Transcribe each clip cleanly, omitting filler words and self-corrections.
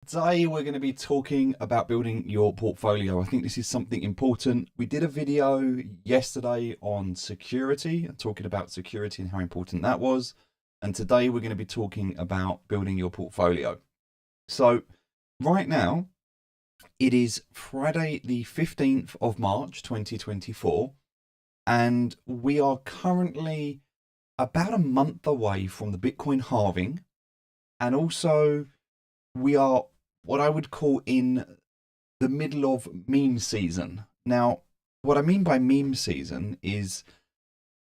Today we're going to be talking about building your portfolio. I think this is something important. We did a video yesterday on security, talking about security and how important that was. And today we're going to be talking about building your portfolio. So right now it is Friday the 15th of March 2024, and we are currently about a month away from the Bitcoin halving, and also we are what I would call in the middle of meme season. Now, what I mean by meme season is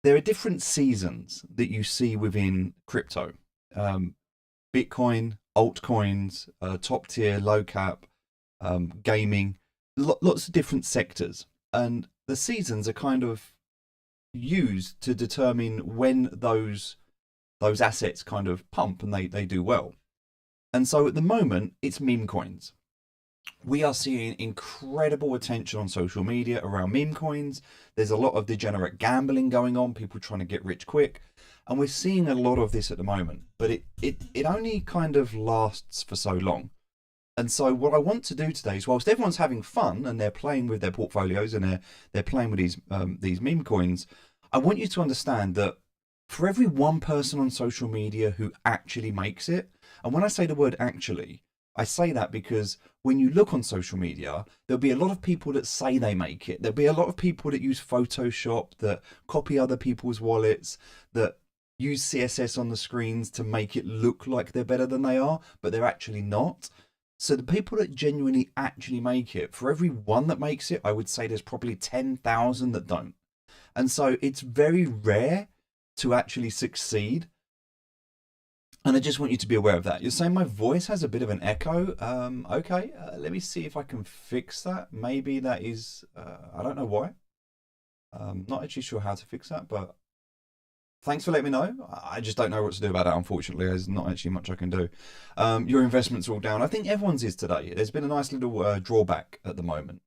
there are different seasons that you see within crypto. Bitcoin, altcoins, top tier, low cap, gaming, lots of different sectors. And the seasons are kind of used to determine when those assets kind of pump and they do well. And so at the moment, it's meme coins. We are seeing incredible attention on social media around meme coins. There's a lot of degenerate gambling going on, people trying to get rich quick. And we're seeing a lot of this at the moment, but it only kind of lasts for so long. And so what I want to do today is, whilst everyone's having fun and they're playing with their portfolios and they're playing with these meme coins, I want you to understand that for every one person on social media who actually makes it, and when I say the word actually, I say that because when you look on social media, there'll be a lot of people that say they make it. There'll be a lot of people that use Photoshop, that copy other people's wallets, that use CSS on the screens to make it look like they're better than they are, but they're actually not. So the people that genuinely actually make it, for every one that makes it, I would say there's probably 10,000 that don't. And so it's very rare to actually succeed. And I just want you to be aware of that. You're saying my voice has a bit of an echo. Okay, let me see if I can fix that. Maybe that is, I don't know why. Not actually sure how to fix that, but thanks for letting me know. I just don't know what to do about it, unfortunately. There's not actually much I can do. Your investments are all down. I think everyone's is today. There's been a nice little drawback at the moment.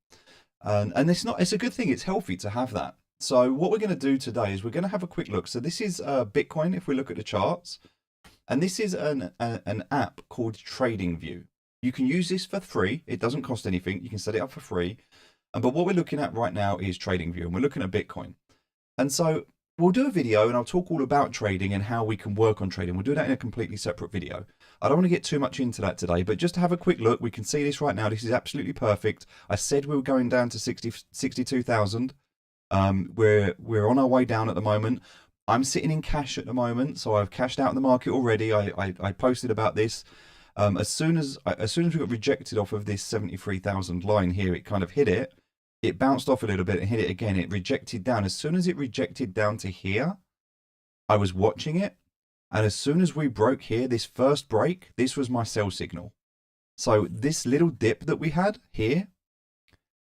And it's a good thing. It's healthy to have that. So what we're going to do today is we're going to have a quick look. So this is Bitcoin, if we look at the charts. And this is an app called TradingView. You can use this for free. It doesn't cost anything. You can set it up for free. But what we're looking at right now is TradingView, and we're looking at Bitcoin. And so we'll do a video and I'll talk all about trading and how we can work on trading. We'll do that in a completely separate video. I don't want to get too much into that today, but just to have a quick look, we can see this right now. This is absolutely perfect. I said we were going down to 62,000. We're on our way down at the moment. I'm sitting in cash at the moment, so I've cashed out in the market already. I posted about this. As soon as we got rejected off of this 73,000 line here, it kind of hit it. It bounced off a little bit and hit it again. It rejected down. As soon as it rejected down to here, I was watching it. And as soon as we broke here, this first break, this was my sell signal. So this little dip that we had here,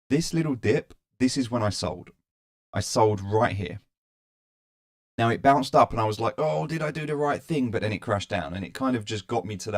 this little dip, this is when I sold. I sold right here. Now it bounced up and I was like, oh, did I do the right thing? But then it crashed down, and it kind of just got me to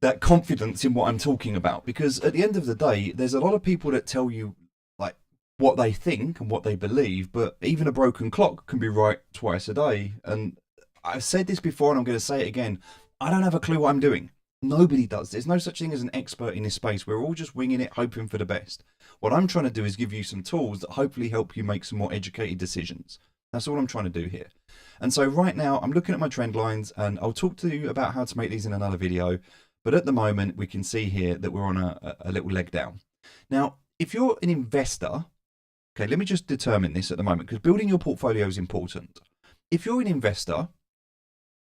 that confidence in what I'm talking about. Because at the end of the day, there's a lot of people that tell you like what they think and what they believe, but even a broken clock can be right twice a day. And I've said this before and I'm going to say it again. I don't have a clue what I'm doing. Nobody does. There's no such thing as an expert in this space. We're all just winging it, hoping for the best. What I'm trying to do is give you some tools that hopefully help you make some more educated decisions. That's all I'm trying to do here. And so right now I'm looking at my trend lines, and I'll talk to you about how to make these in another video. But at the moment we can see here that we're on a little leg down. Now, if you're an investor, okay, let me just determine this at the moment, because building your portfolio is important. If you're an investor,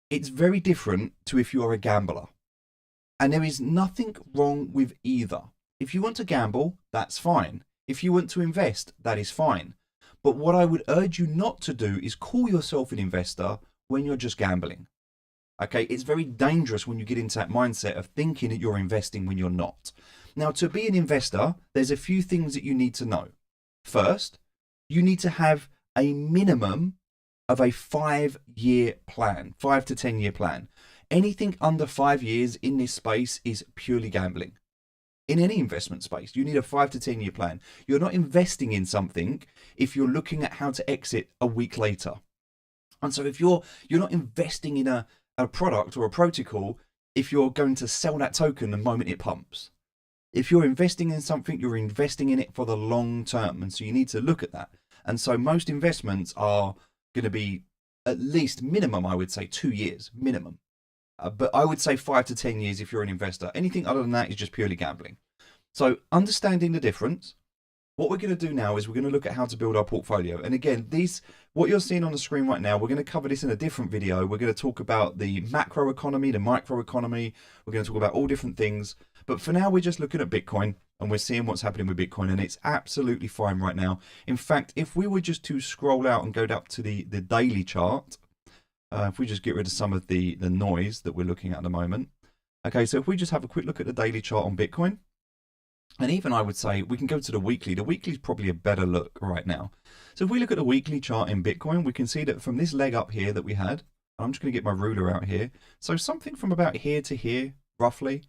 it's very different to if you are a gambler. And there is nothing wrong with either. If you want to gamble, that's fine. If you want to invest, that is fine. But what I would urge you not to do is call yourself an investor when you're just gambling. Okay, it's very dangerous when you get into that mindset of thinking that you're investing when you're not. Now, to be an investor, there's a few things that you need to know. First, you need to have a minimum of a 5-year plan, 5 to 10 year plan. Anything under 5 years in this space is purely gambling. In any investment space, you need a 5 to 10 year plan. You're not investing in something if you're looking at how to exit a week later. And so if you're not investing in a product or a protocol if you're going to sell that token the moment it pumps. If you're investing in something, you're investing in it for the long term. And so you need to look at that. And so most investments are going to be at least minimum, I would say 2 years minimum. But I would say 5 to 10 years if you're an investor. Anything other than that is just purely gambling. So understanding the difference, what we're going to do now is we're going to look at how to build our portfolio. And again, what you're seeing on the screen right now, we're going to cover this in a different video. We're going to talk about the macro economy, the micro economy. We're going to talk about all different things. But for now, we're just looking at Bitcoin and we're seeing what's happening with Bitcoin, and it's absolutely fine right now. In fact, if we were just to scroll out and go up to the daily chart, if we just get rid of some of the noise that we're looking at the moment. Okay, so if we just have a quick look at the daily chart on Bitcoin, and even I would say we can go to the weekly. The weekly is probably a better look right now. So if we look at the weekly chart in Bitcoin, we can see that from this leg up here that we had, I'm just going to get my ruler out here. So something from about here to here, roughly,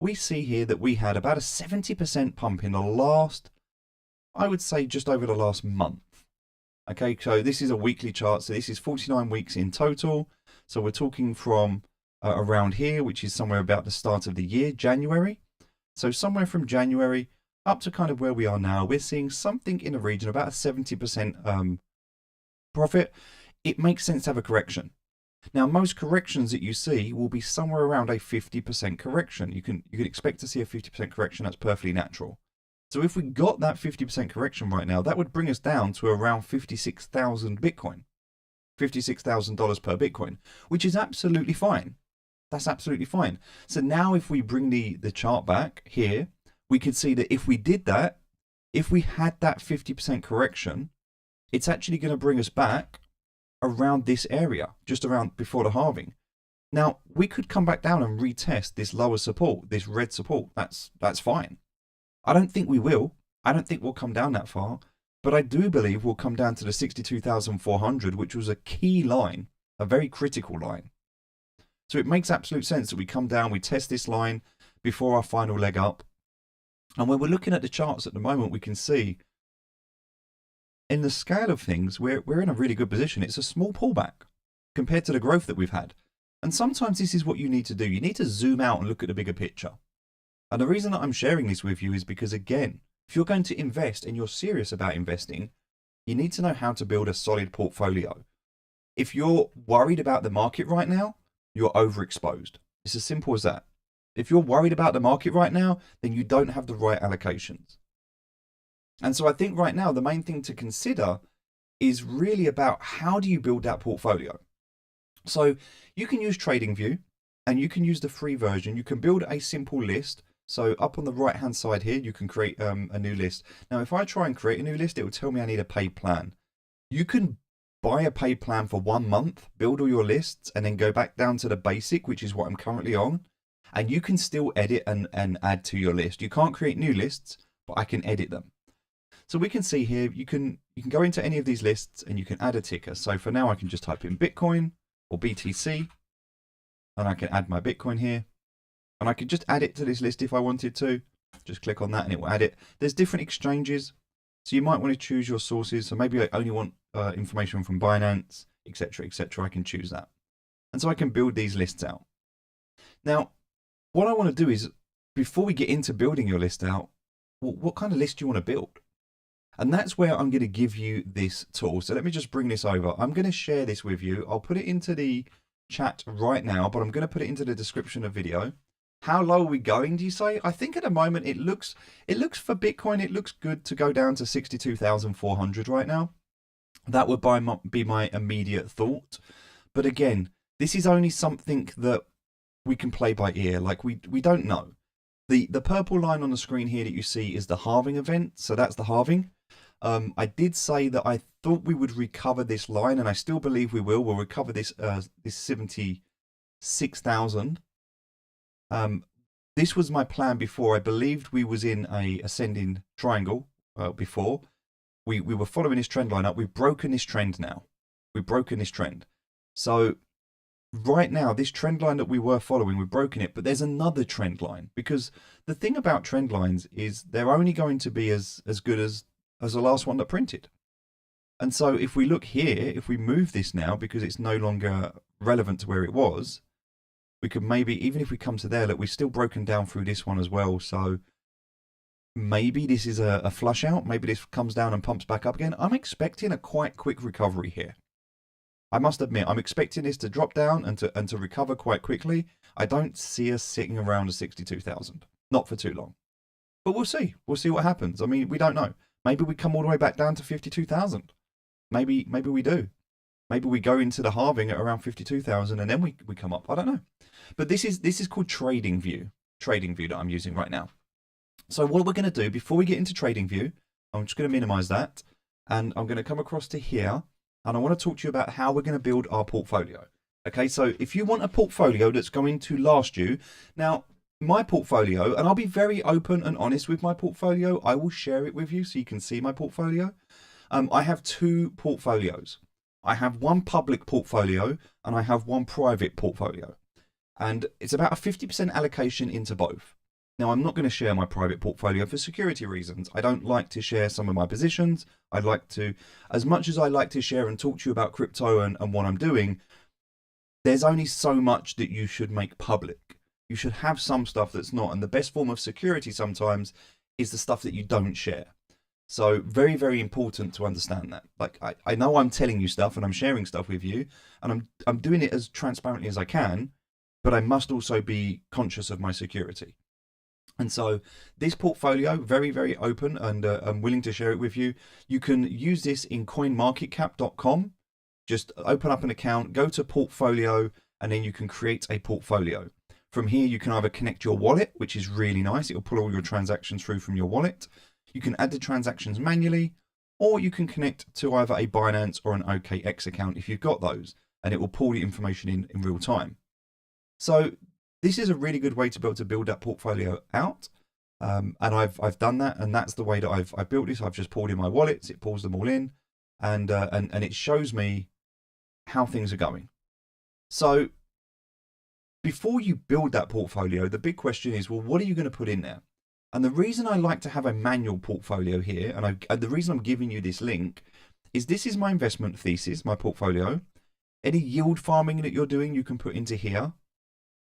we see here that we had about a 70% pump in the last, I would say just over the last month. Okay, so this is a weekly chart. So this is 49 weeks in total. So we're talking from around here, which is somewhere about the start of the year, January. So somewhere from January up to kind of where we are now, we're seeing something in the region, about a 70% profit. It makes sense to have a correction. Now, most corrections that you see will be somewhere around a 50% correction. You can expect to see a 50% correction. That's perfectly natural. So if we got that 50% correction right now, that would bring us down to around 56,000 Bitcoin, $56,000 per Bitcoin, which is absolutely fine. That's absolutely fine. So now if we bring the chart back here, we can see that if we did that, if we had that 50% correction, it's actually going to bring us back around this area, just around before the halving. Now, we could come back down and retest this lower support, this red support. That's fine. I don't think we will. I don't think we'll come down that far, but I do believe we'll come down to the 62,400, which was a key line, a very critical line. So it makes absolute sense that we come down, we test this line before our final leg up. And when we're looking at the charts at the moment, we can see in the scale of things, we're in a really good position. It's a small pullback compared to the growth that we've had. And sometimes this is what you need to do. You need to zoom out and look at the bigger picture. And the reason that I'm sharing this with you is because, again, if you're going to invest and you're serious about investing, you need to know how to build a solid portfolio. If you're worried about the market right now, you're overexposed. It's as simple as that. If you're worried about the market right now, then you don't have the right allocations. And so I think right now, the main thing to consider is really about how do you build that portfolio? So you can use TradingView and you can use the free version. You can build a simple list. So up on the right hand side here, you can create a new list. Now, if I try and create a new list, it will tell me I need a paid plan. You can buy a paid plan for 1 month, build all your lists, and then go back down to the basic, which is what I'm currently on. And you can still edit and add to your list. You can't create new lists, but I can edit them. So we can see here, you can go into any of these lists and you can add a ticker. So for now, I can just type in Bitcoin or BTC, and I can add my Bitcoin here. And I could just add it to this list if I wanted to. Just click on that and it will add it. There's different exchanges. So you might want to choose your sources. So maybe I only want information from Binance, etc., etc. I can choose that. And so I can build these lists out. Now, what I want to do is, before we get into building your list out, what kind of list do you want to build? And that's where I'm going to give you this tool. So let me just bring this over. I'm going to share this with you. I'll put it into the chat right now, but I'm going to put it into the description of video. How low are we going, do you say? I think at the moment it looks for Bitcoin, it looks good to go down to 62,400 right now. That would be my immediate thought. But again, this is only something that we can play by ear. Like we don't know. The purple line on the screen here that you see is the halving event. So that's the halving. I did say that I thought we would recover this line, and I still believe we will. We'll recover this 76,000. This was my plan before. I believed we was in a ascending triangle before. We were following this trend line up. We've broken this trend now. We've broken this trend. So right now, this trend line that we were following, we've broken it, but there's another trend line, because the thing about trend lines is they're only going to be as good as the last one that printed. And so if we look here, if we move this now, because it's no longer relevant to where it was, We could maybe, even if we come to there, look, we've still broken down through this one as well. So maybe this is a flush out. Maybe this comes down and pumps back up again. I'm expecting a quite quick recovery here. I must admit, I'm expecting this to drop down and to recover quite quickly. I don't see us sitting around a 62,000. Not for too long. But we'll see. We'll see what happens. I mean, we don't know. Maybe we come all the way back down to 52,000. Maybe we do. Maybe we go into the halving at around 52,000 and then we come up. I don't know. But this is called Trading View. Trading View that I'm using right now. So what we're going to do before we get into Trading View, I'm just going to minimize that. And I'm going to come across to here. And I want to talk to you about how we're going to build our portfolio. Okay, so if you want a portfolio that's going to last you, now my portfolio, and I'll be very open and honest with my portfolio, I will share it with you so you can see my portfolio. I have two portfolios. I have one public portfolio and I have one private portfolio. And it's about a 50% allocation into both. Now, I'm not going to share my private portfolio for security reasons. I don't like to share some of my positions. I'd like to, as much as I like to share and talk to you about crypto and what I'm doing, there's only so much that you should make public. You should have some stuff that's not. And the best form of security sometimes is the stuff that you don't share. So very, very important to understand that. Like, I know I'm telling you stuff and I'm sharing stuff with you and I'm doing it as transparently as I can, but I must also be conscious of my security. And so this portfolio, very, very open, and I'm willing to share it with you. You can use this in coinmarketcap.com. Just open up an account, go to portfolio, and then you can create a portfolio. From here, you can either connect your wallet, which is really nice. It'll pull all your transactions through from your wallet. You can add the transactions manually, or you can connect to either a Binance or an OKX account if you've got those, and it will pull the information in real time. So this is a really good way to be able to build that portfolio out. And I've done that, and that's the way that I've built this. I've just pulled in my wallets, it pulls them all in, and it shows me how things are going. So before you build that portfolio, the big question is, well, what are you going to put in there? And the reason I like to have a manual portfolio here, and the reason I'm giving you this link, is this is my investment thesis, my portfolio. Any yield farming that you're doing, you can put into here.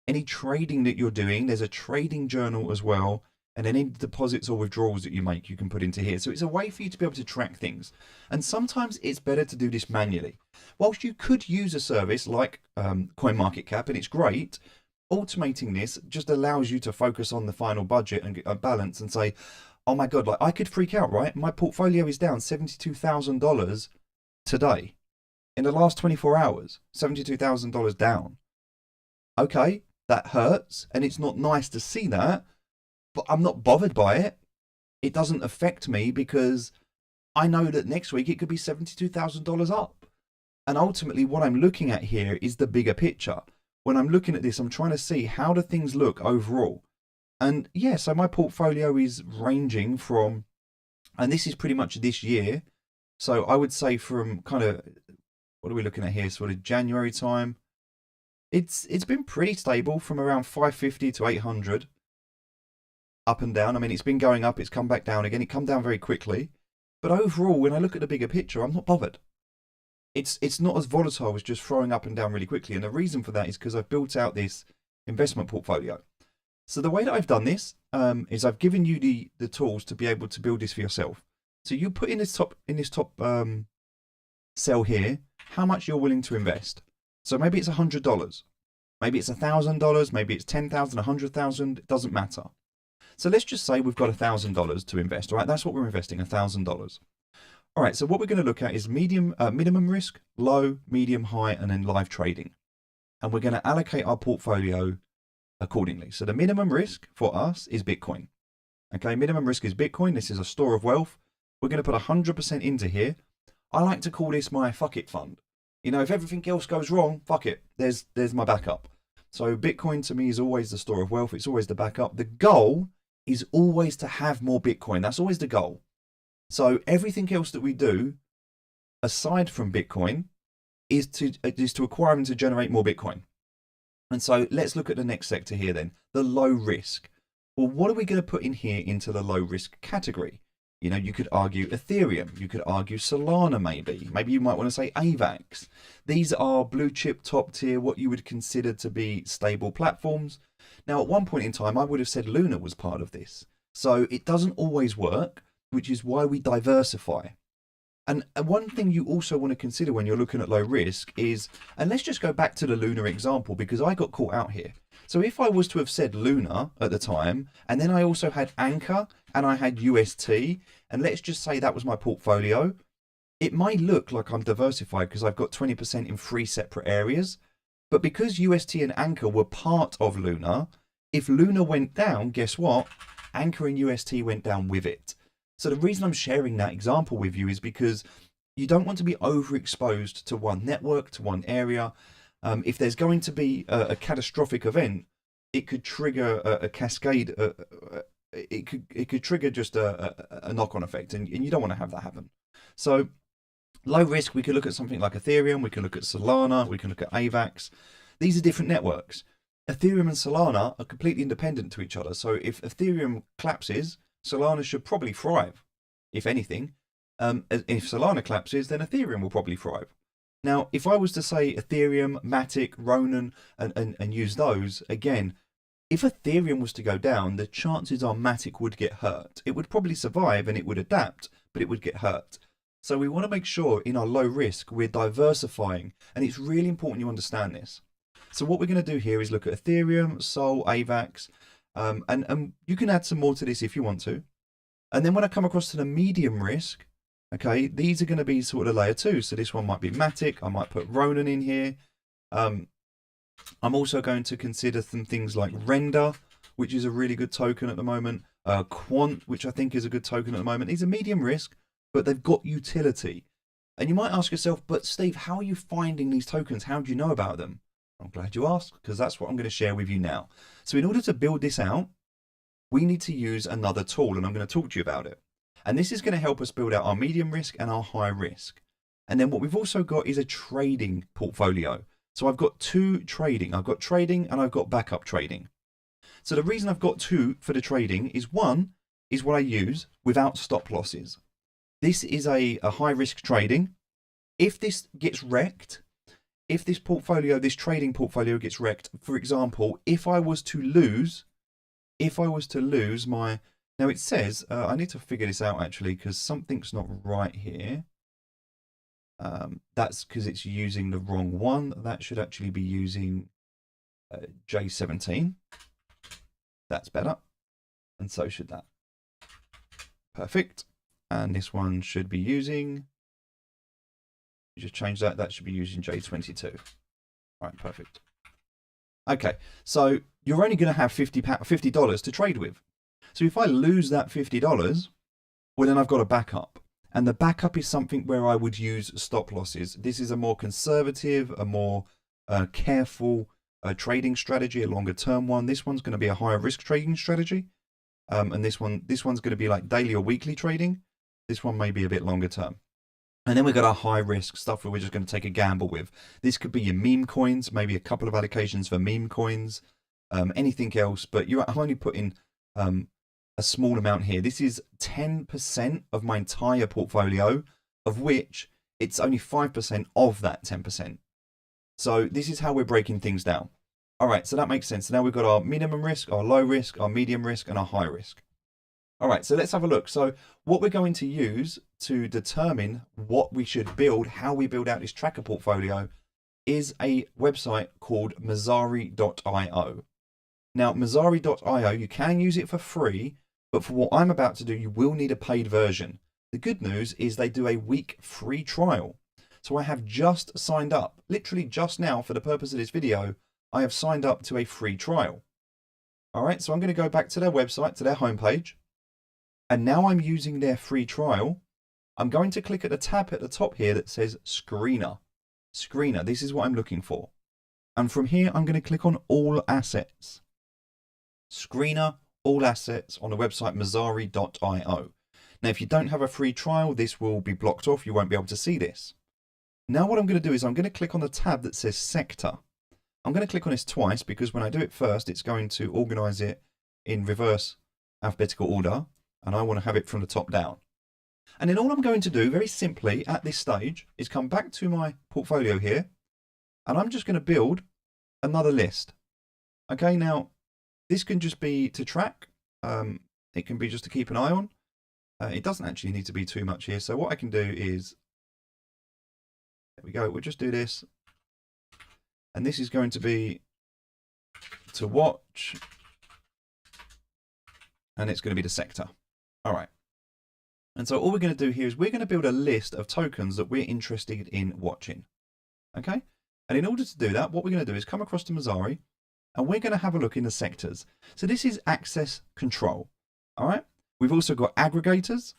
Any trading that you're doing, there's a trading journal as well. And any deposits or withdrawals that you make, you can put into here. So it's a way for you to be able to track things. And sometimes it's better to do this manually. Whilst you could use a service like CoinMarketCap, and it's great, automating this just allows you to focus on the final budget and balance and say, oh my God, like I could freak out, right? My portfolio is down $72,000 today. In the last 24 hours, $72,000 down. Okay, that hurts, and it's not nice to see that, but I'm not bothered by it. It doesn't affect me because I know that next week it could be $72,000 up. And ultimately what I'm looking at here is the bigger picture. When I'm looking at this, I'm trying to see how do things look overall. And yeah, so my portfolio is ranging from, and this is pretty much this year. So I would say from kind of, what are we looking at here? Sort of January time. It's been pretty stable from around 550 to 800. Up and down. I mean, it's been going up, it's come back down again. It come down very quickly. But overall, when I look at the bigger picture, I'm not bothered. It's not as volatile as just throwing up and down really quickly. And the reason for that is because I've built out this investment portfolio. So the way that I've done this is I've given you the tools to be able to build this for yourself. So you put in this top cell here, how much you're willing to invest. So maybe it's $100, maybe it's $1,000, maybe it's 10,000, 100,000. It doesn't matter. So let's just say we've got $1,000 to invest. All right, that's what we're investing, $1,000. All right, so what we're going to look at is minimum risk, low, medium, high, and then live trading. And we're going to allocate our portfolio accordingly. So the minimum risk for us is Bitcoin. Okay, minimum risk is Bitcoin. This is a store of wealth. We're going to put 100% into here. I like to call this my fuck it fund. You know, if everything else goes wrong, fuck it. There's my backup. So Bitcoin to me is always the store of wealth. It's always the backup. The goal is always to have more Bitcoin. That's always the goal. So everything else that we do, aside from Bitcoin, is to acquire and to generate more Bitcoin. And so let's look at the next sector here then, the low risk. Well, what are we going to put in here into the low risk category? You know, you could argue Ethereum, you could argue Solana maybe. Maybe you might want to say AVAX. These are blue chip, top tier, what you would consider to be stable platforms. Now, at one point in time, I would have said Luna was part of this. So it doesn't always work, which is why we diversify. And one thing you also want to consider when you're looking at low risk is, and let's just go back to the Luna example because I got caught out here. So if I was to have said Luna at the time, and then I also had Anchor and I had UST, and let's just say that was my portfolio, it might look like I'm diversified because I've got 20% in 3 separate areas. But because UST and Anchor were part of Luna, if Luna went down, guess what? Anchor and UST went down with it. So the reason I'm sharing that example with you is because you don't want to be overexposed to one network, to one area. If there's going to be a catastrophic event, it could trigger a cascade. It could trigger just a knock-on effect, and you don't want to have that happen. So low risk, we could look at something like Ethereum, we can look at Solana, we can look at AVAX. These are different networks. Ethereum and Solana are completely independent to each other. So if Ethereum collapses, Solana should probably thrive, if anything. If Solana collapses, then Ethereum will probably thrive. Now, if I was to say Ethereum, Matic, Ronin, and use those, again, if Ethereum was to go down, the chances are Matic would get hurt. It would probably survive and it would adapt, but it would get hurt. So we want to make sure in our low risk, we're diversifying. And it's really important you understand this. So what we're going to do here is look at Ethereum, Sol, AVAX, and you can add some more to this if you want to. And then when I come across to the medium risk, okay, these are going to be sort of layer 2. So this one might be Matic. I might put Ronin in here. I'm also going to consider some things like Render, which is a really good token at the moment. Quant, which I think is a good token at the moment. These are medium risk, but they've got utility. And you might ask yourself, but Steve, how are you finding these tokens? How do you know about them? I'm glad you asked, because that's what I'm going to share with you now. So in order to build this out, we need to use another tool, and I'm going to talk to you about it. And this is going to help us build out our medium risk and our high risk. And then what we've also got is a trading portfolio. So I've got 2 trading. I've got trading and I've got backup trading. So the reason I've got 2 for the trading is, one is what I use without stop losses. This is a high risk trading. If this gets wrecked, if this portfolio, this trading portfolio gets wrecked, for example, if I was to lose my, now it says, I need to figure this out actually, because something's not right here. That's because it's using the wrong one. That should actually be using J17. That's better. And so should that. Perfect. And this one should be using, you just change that. That should be using J22. All right, perfect. Okay, so you're only going to have $50 to trade with. So if I lose that $50, well, then I've got a backup. And the backup is something where I would use stop losses. This is a more conservative, a more careful trading strategy, a longer term one. This one's going to be a higher risk trading strategy. And this one's going to be like daily or weekly trading. This one may be a bit longer term. And then we've got our high risk stuff where we're just going to take a gamble with. This could be your meme coins, maybe a couple of allocations for meme coins, anything else. But I'm only putting a small amount here. This is 10% of my entire portfolio, of which it's only 5% of that 10%. So this is how we're breaking things down. All right, so that makes sense. So now we've got our minimum risk, our low risk, our medium risk, and our high risk. All right, so let's have a look. So what we're going to use to determine what we should build, how we build out this tracker portfolio, is a website called Messari.io. Now, Messari.io, you can use it for free, but for what I'm about to do, you will need a paid version. The good news is they do a week free trial. So I have just signed up, literally just now for the purpose of this video, I have signed up to a free trial. All right, so I'm going to go back to their website, to their homepage. And now I'm using their free trial. I'm going to click at the tab at the top here that says Screener. Screener, this is what I'm looking for. And from here, I'm going to click on All Assets. Screener, All Assets on the website Messari.io. Now, if you don't have a free trial, this will be blocked off. You won't be able to see this. Now, what I'm going to do is I'm going to click on the tab that says Sector. I'm going to click on this twice because when I do it first, it's going to organize it in reverse alphabetical order. And I want to have it from the top down. And then all I'm going to do very simply at this stage is come back to my portfolio here, and I'm just going to build another list. Okay, now this can just be to track. It can be just to keep an eye on. It doesn't actually need to be too much here. So what I can do is, there we go, we'll just do this. And this is going to be to watch. And it's going to be the sector. All right. And so all we're going to do here is we're going to build a list of tokens that we're interested in watching. Okay. And in order to do that, what we're going to do is come across to Mozari and we're going to have a look in the sectors. So this is access control. All right. We've also got aggregators.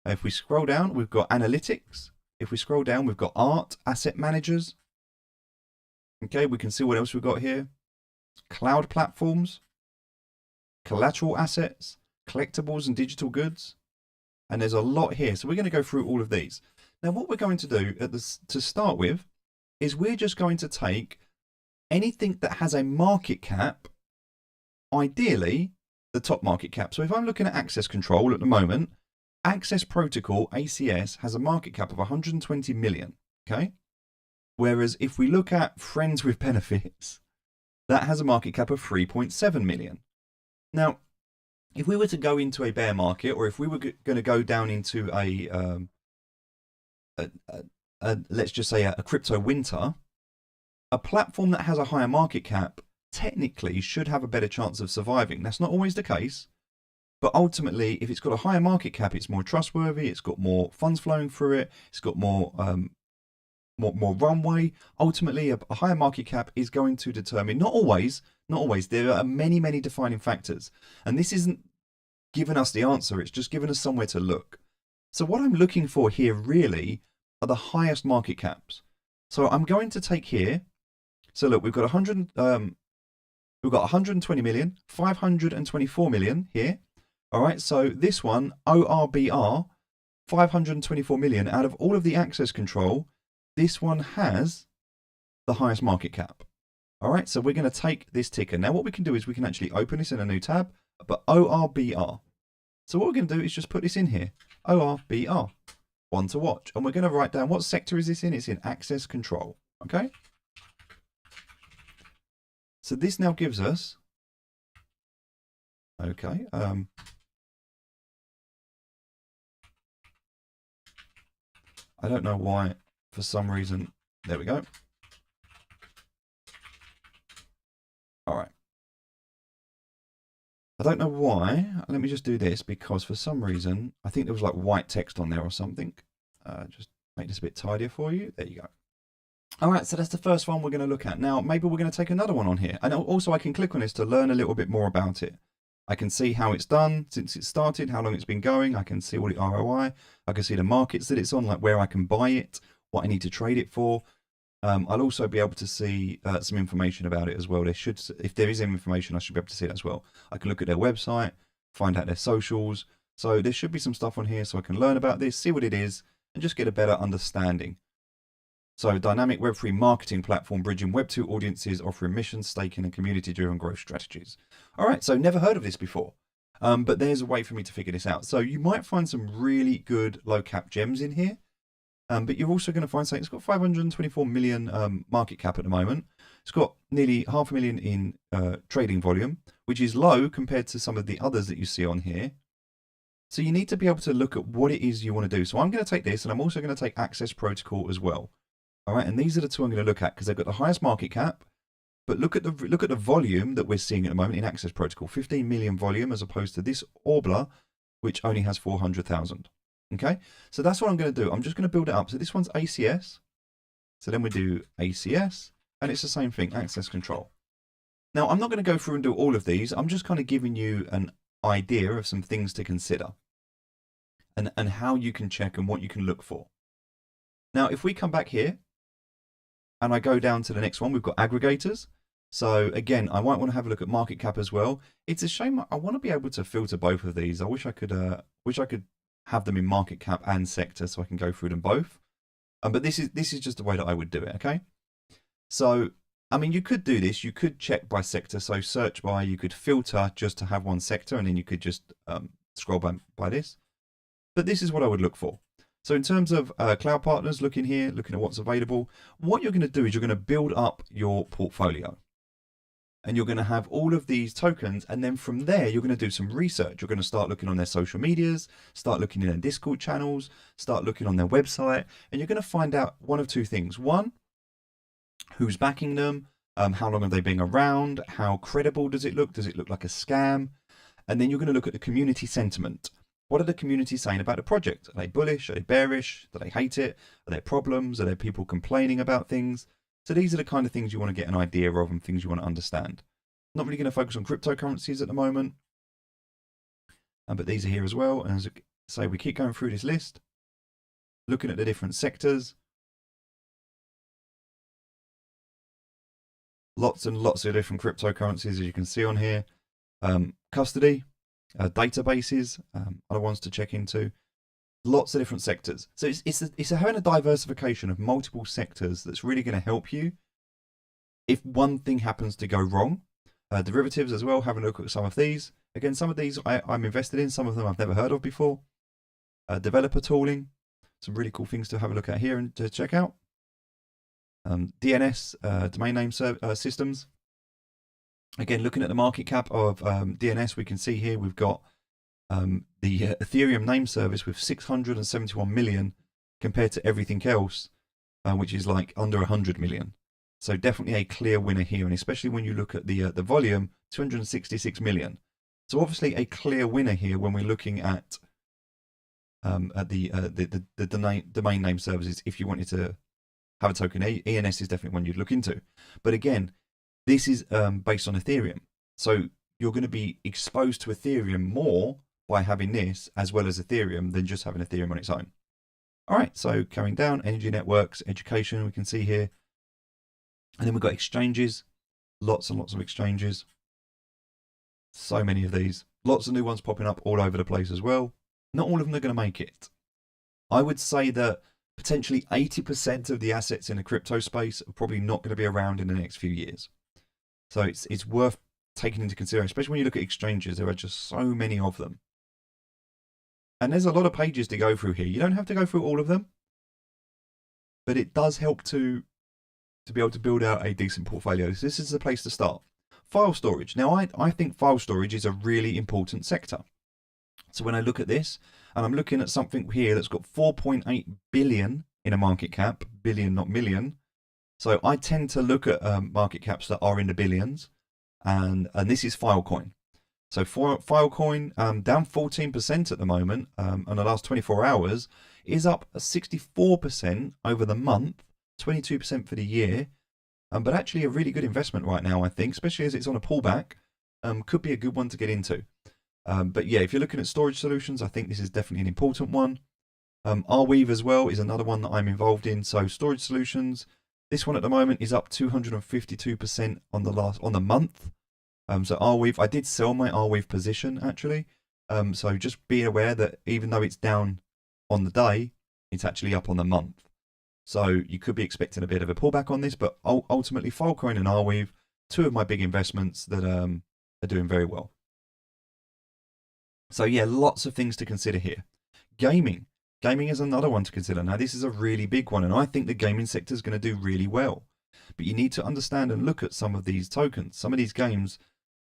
If we scroll down, we've got analytics. If we scroll down, we've got art, asset managers. Okay. We can see what else we've got here. Cloud platforms, collateral assets, collectibles and digital goods. And there's a lot here. So we're going to go through all of these. Now, what we're going to do to start with is we're just going to take anything that has a market cap, ideally the top market cap. So if I'm looking at access control at the moment, Access Protocol, ACS, has a market cap of 120 million. Okay. Whereas if we look at Friends with Benefits, that has a market cap of 3.7 million. Now, if we were to go into a bear market, or if we were going to go down into let's just say a crypto winter, a platform that has a higher market cap technically should have a better chance of surviving. That's not always the case, but ultimately, if it's got a higher market cap, it's more trustworthy. It's got more funds flowing through it. It's got more runway. Ultimately, a higher market cap is going to determine, not always, there are many, many defining factors. And this isn't giving us the answer, it's just giving us somewhere to look. So what I'm looking for here really are the highest market caps. So I'm going to take here. So look, we've got 120 million, 524 million here. All right, so this one, ORBR, 524 million. Out of all of the access control, this one has the highest market cap. All right, so we're going to take this ticker. Now what we can do is we can actually open this in a new tab, but ORBR. So what we're going to do is just put this in here, ORBR, one to watch. And we're going to write down, what sector is this in? It's in access control, okay? So this now gives us, okay, I don't know why, for some reason, there we go. All right. I don't know why. Let me just do this because for some reason, I think there was like white text on there or something. Just make this a bit tidier for you. There you go. All right, so that's the first one we're going to look at. Now, maybe we're going to take another one on here. And also I can click on this to learn a little bit more about it. I can see how it's done since it started, how long it's been going. I can see all the ROI. I can see the markets that it's on, like where I can buy it, what I need to trade it for. I'll also be able to see some information about it as well. If there is information, I should be able to see that as well. I can look at their website, find out their socials. So there should be some stuff on here so I can learn about this, see what it is, and just get a better understanding. So dynamic Web3 marketing platform, bridging Web2 audiences, offering mission, staking, and community-driven growth strategies. All right, so never heard of this before, but there's a way for me to figure this out. So you might find some really good low cap gems in here. But you're also going to find something. It's got 524 million market cap at the moment. It's got nearly 500,000 in trading volume, which is low compared to some of the others that you see on here. So you need to be able to look at what it is you want to do. So I'm going to take this, and I'm also going to take Access Protocol as well. All right, and these are the two I'm going to look at because they've got the highest market cap. But look at the volume that we're seeing at the moment in Access Protocol, 15 million volume as opposed to this Orbler, which only has 400,000. Okay, so that's what I'm going to do. I'm just going to build it up. So this one's ACS. So then we do ACS, and it's the same thing, access control. Now, I'm not going to go through and do all of these. I'm just kind of giving you an idea of some things to consider and how you can check and what you can look for. Now, if we come back here and I go down to the next one, we've got aggregators. So again, I might want to have a look at market cap as well. It's a shame. I want to be able to filter both of these. I wish I could have them in market cap and sector so I can go through them both. But this is just the way that I would do it, okay? So, I mean, you could do this. You could check by sector. So search by, you could filter just to have one sector, and then you could just scroll by this. But this is what I would look for. So in terms of cloud partners, looking here, looking at what's available, what you're going to do is you're going to build up your portfolio. And you're going to have all of these tokens. And then from there, you're going to do some research. You're going to start looking on their social medias, start looking in their Discord channels, start looking on their website. And you're going to find out one of two things. One, who's backing them? How long have they been around? How credible does it look? Does it look like a scam? And then you're going to look at the community sentiment. What are the community saying about the project? Are they bullish? Are they bearish? Do they hate it? Are there problems? Are there people complaining about things? So these are the kind of things you want to get an idea of and things you want to understand. Not really going to focus on cryptocurrencies at the moment, but these are here as well. And as I say, we keep going through this list, looking at the different sectors. Lots and lots of different cryptocurrencies, as you can see on here. Custody, databases, other ones to check into. Lots of different sectors. So it's having a diversification of multiple sectors that's really going to help you if one thing happens to go wrong. Derivatives as well, having a look at some of these. Again, some of these I'm invested in, some of them I've never heard of before. Developer tooling, some really cool things to have a look at here and to check out. DNS, domain name systems. Again, looking at the market cap of DNS, we can see here we've got the Ethereum name service with 671 million compared to everything else, which is like under 100 million. So definitely a clear winner here, and especially when you look at the volume, 266 million. So obviously a clear winner here when we're looking at the domain name services. If you wanted to have a token, ENS is definitely one you'd look into. But again, this is based on Ethereum, so you're going to be exposed to Ethereum more by having this as well as Ethereum than just having Ethereum on its own. All right, so carrying down, energy networks, education, we can see here. And then we've got exchanges, lots and lots of exchanges. So many of these, lots of new ones popping up all over the place as well. Not all of them are going to make it. I would say that potentially 80% of the assets in the crypto space are probably not going to be around in the next few years. So it's worth taking into consideration, especially when you look at exchanges. There are just so many of them. And there's a lot of pages to go through here. You don't have to go through all of them, but it does help to be able to build out a decent portfolio. So this is the place to start. File storage. Now, I think file storage is a really important sector. So when I look at this, and I'm looking at something here that's got 4.8 billion in a market cap, billion, not million. So I tend to look at market caps that are in the billions, and this is Filecoin. So for Filecoin, down 14% at the moment, on the last 24 hours, is up 64% over the month, 22% for the year. But actually a really good investment right now, I think, especially as it's on a pullback. Could be a good one to get into. But yeah, if you're looking at storage solutions, I think this is definitely an important one. Arweave as well is another one that I'm involved in. So storage solutions, this one at the moment is up 252% on the month. So Arweave, I did sell my Arweave position actually. So just be aware that even though it's down on the day, it's actually up on the month. So you could be expecting a bit of a pullback on this, but ultimately Filecoin and Arweave, two of my big investments that are doing very well. So yeah, lots of things to consider here. Gaming. Gaming is another one to consider. Now this is a really big one, and I think the gaming sector is going to do really well. But you need to understand and look at some of these tokens. Some of these games,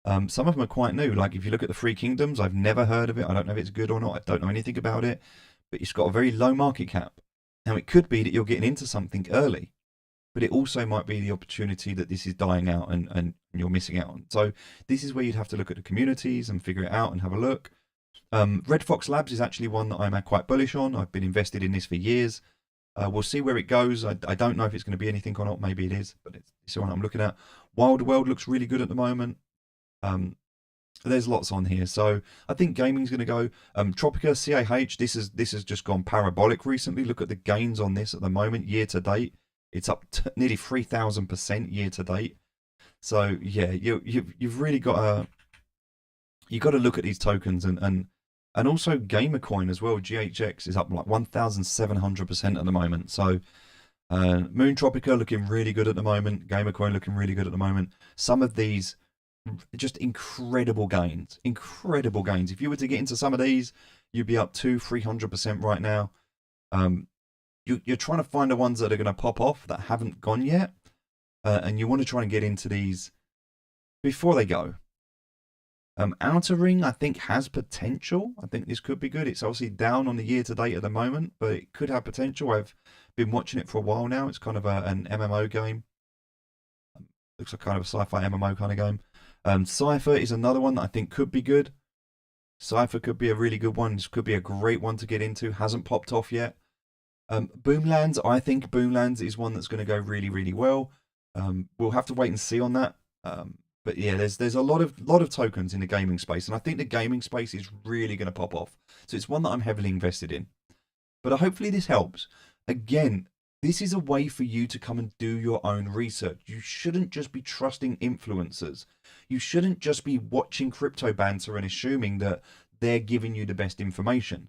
some of them are quite new. Like if you look at the Three Kingdoms, I've never heard of it. I don't know if it's good or not. I don't know anything about it. But it's got a very low market cap. Now it could be that you're getting into something early, but it also might be the opportunity that this is dying out and you're missing out on. So this is where you'd have to look at the communities and figure it out and have a look. Red Fox Labs is actually one that I'm quite bullish on. I've been invested in this for years. We'll see where it goes. I don't know if it's going to be anything or not. Maybe it is, but it's the one I'm looking at. Wild World looks really good at the moment. There's lots on here. So I think gaming's going to go. Tropica, CAH, this has just gone parabolic recently. Look at the gains on this at the moment, year to date. It's up to nearly 3,000% year to date. So yeah, you've really got to look at these tokens and also Gamercoin as well. GHX is up like 1,700% at the moment. So Moon Tropica looking really good at the moment. Gamercoin looking really good at the moment. Some of these just incredible gains. Incredible gains. If you were to get into some of these, you'd be up to 300% right now. You're trying to find the ones that are going to pop off that haven't gone yet, and you want to try and get into these before they go. Outer Ring, I think, has potential. I think this could be good. It's obviously down on the year to date at the moment, but it could have potential. I've been watching it for a while now. It's kind of an MMO game. Looks like kind of a sci-fi MMO kind of game. Cypher is another one that I think could be good. Cypher could be a really good one. This could be a great one to get into. Hasn't popped off yet. Boomlands, I think Boomlands is one that's going to go really, really well. We'll have to wait and see on that. But yeah, there's a lot of tokens in the gaming space, and I think the gaming space is really going to pop off. So it's one that I'm heavily invested in. But hopefully this helps. Again, this is a way for you to come and do your own research. You shouldn't just be trusting influencers. You shouldn't just be watching crypto banter and assuming that they're giving you the best information.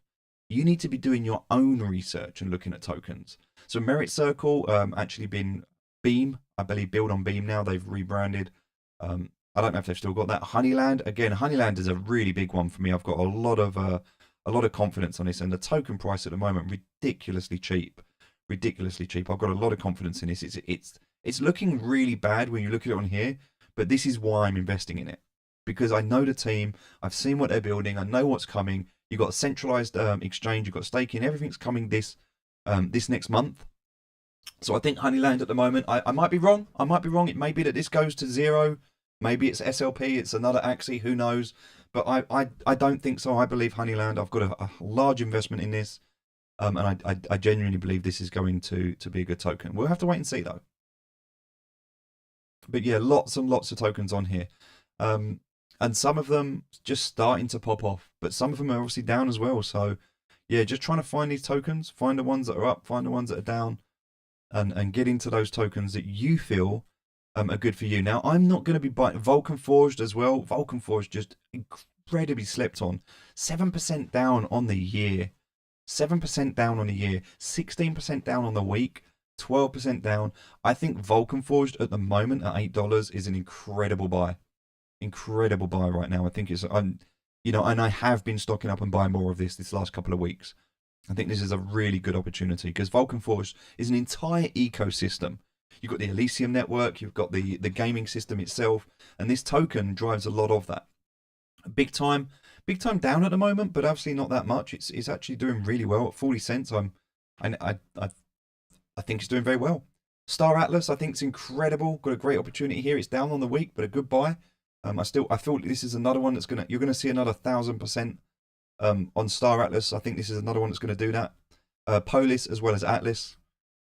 You need to be doing your own research and looking at tokens. So Merit Circle actually been Beam, I believe, Build on Beam now. They've rebranded. I don't know if they've still got that. Honeyland, again, Honeyland is a really big one for me. I've got a lot of confidence on this, and the token price at the moment ridiculously cheap. Ridiculously cheap. I've got a lot of confidence in this. It's looking really bad when you look at it on here, but this is why I'm investing in it, because I know the team. I've seen what they're building. I know what's coming. You've got a centralized exchange. You've got staking. Everything's coming this next month. So I think Honeyland at the moment, I might be wrong. I might be wrong. It may be that this goes to zero. Maybe it's SLP. It's another Axie. Who knows? But I don't think so. I believe Honeyland. I've got a large investment in this. And I genuinely believe this is going to be a good token. We'll have to wait and see, though. But yeah, lots and lots of tokens on here. And some of them just starting to pop off. But some of them are obviously down as well. So yeah, just trying to find these tokens. Find the ones that are up. Find the ones that are down. And get into those tokens that you feel are good for you. Now, I'm not going to be buying Vulcan Forged as well. Vulcan Forged just incredibly slept on. 7% down on the year. 7% down on the year. 16% down on the week. 12% down. I think Vulcan Forged at the moment at $8 is an incredible buy. Incredible buy right now. I think it's, and I have been stocking up and buying more of this last couple of weeks. I think this is a really good opportunity because Vulcan Forge is an entire ecosystem. You've got the Elysium network, you've got the gaming system itself, and this token drives a lot of that. Big time down at the moment, but obviously not that much. It's actually doing really well at 40 cents. I think it's doing very well. Star Atlas, I think it's incredible. Got a great opportunity here. It's down on the week, but a good buy. I feel this is another one that's you're gonna see another 1,000%. On Star Atlas, I think this is another one that's going to do that. Polis as well as Atlas,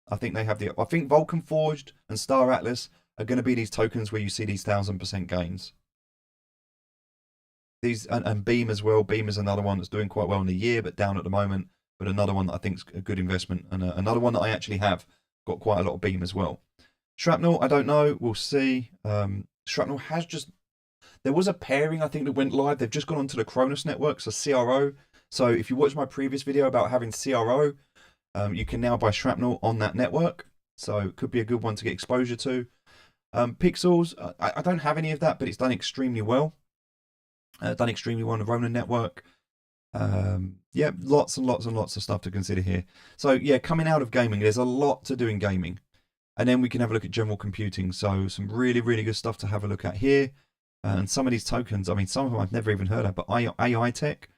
I think they have I think Vulcan Forged and Star Atlas are going to be these tokens where you see these 1,000% gains. These and Beam as well. Beam is another one that's doing quite well in the year, but down at the moment. But another one that I think is a good investment, and another one that I actually have got quite a lot of Beam as well. Shrapnel, I don't know. We'll see. Shrapnel has just. There was a pairing, I think, that went live. They've just gone onto the Cronus network, so CRO. So if you watched my previous video about having CRO, you can now buy Shrapnel on that network. So it could be a good one to get exposure to. Pixels, I don't have any of that, but it's done extremely well. Done extremely well on the Ronin network. Yeah, lots and lots and lots of stuff to consider here. So yeah, coming out of gaming, there's a lot to do in gaming. And then we can have a look at general computing. So some really, really good stuff to have a look at here. And some of these tokens, I mean, some of them I've never even heard of, but AI Tech,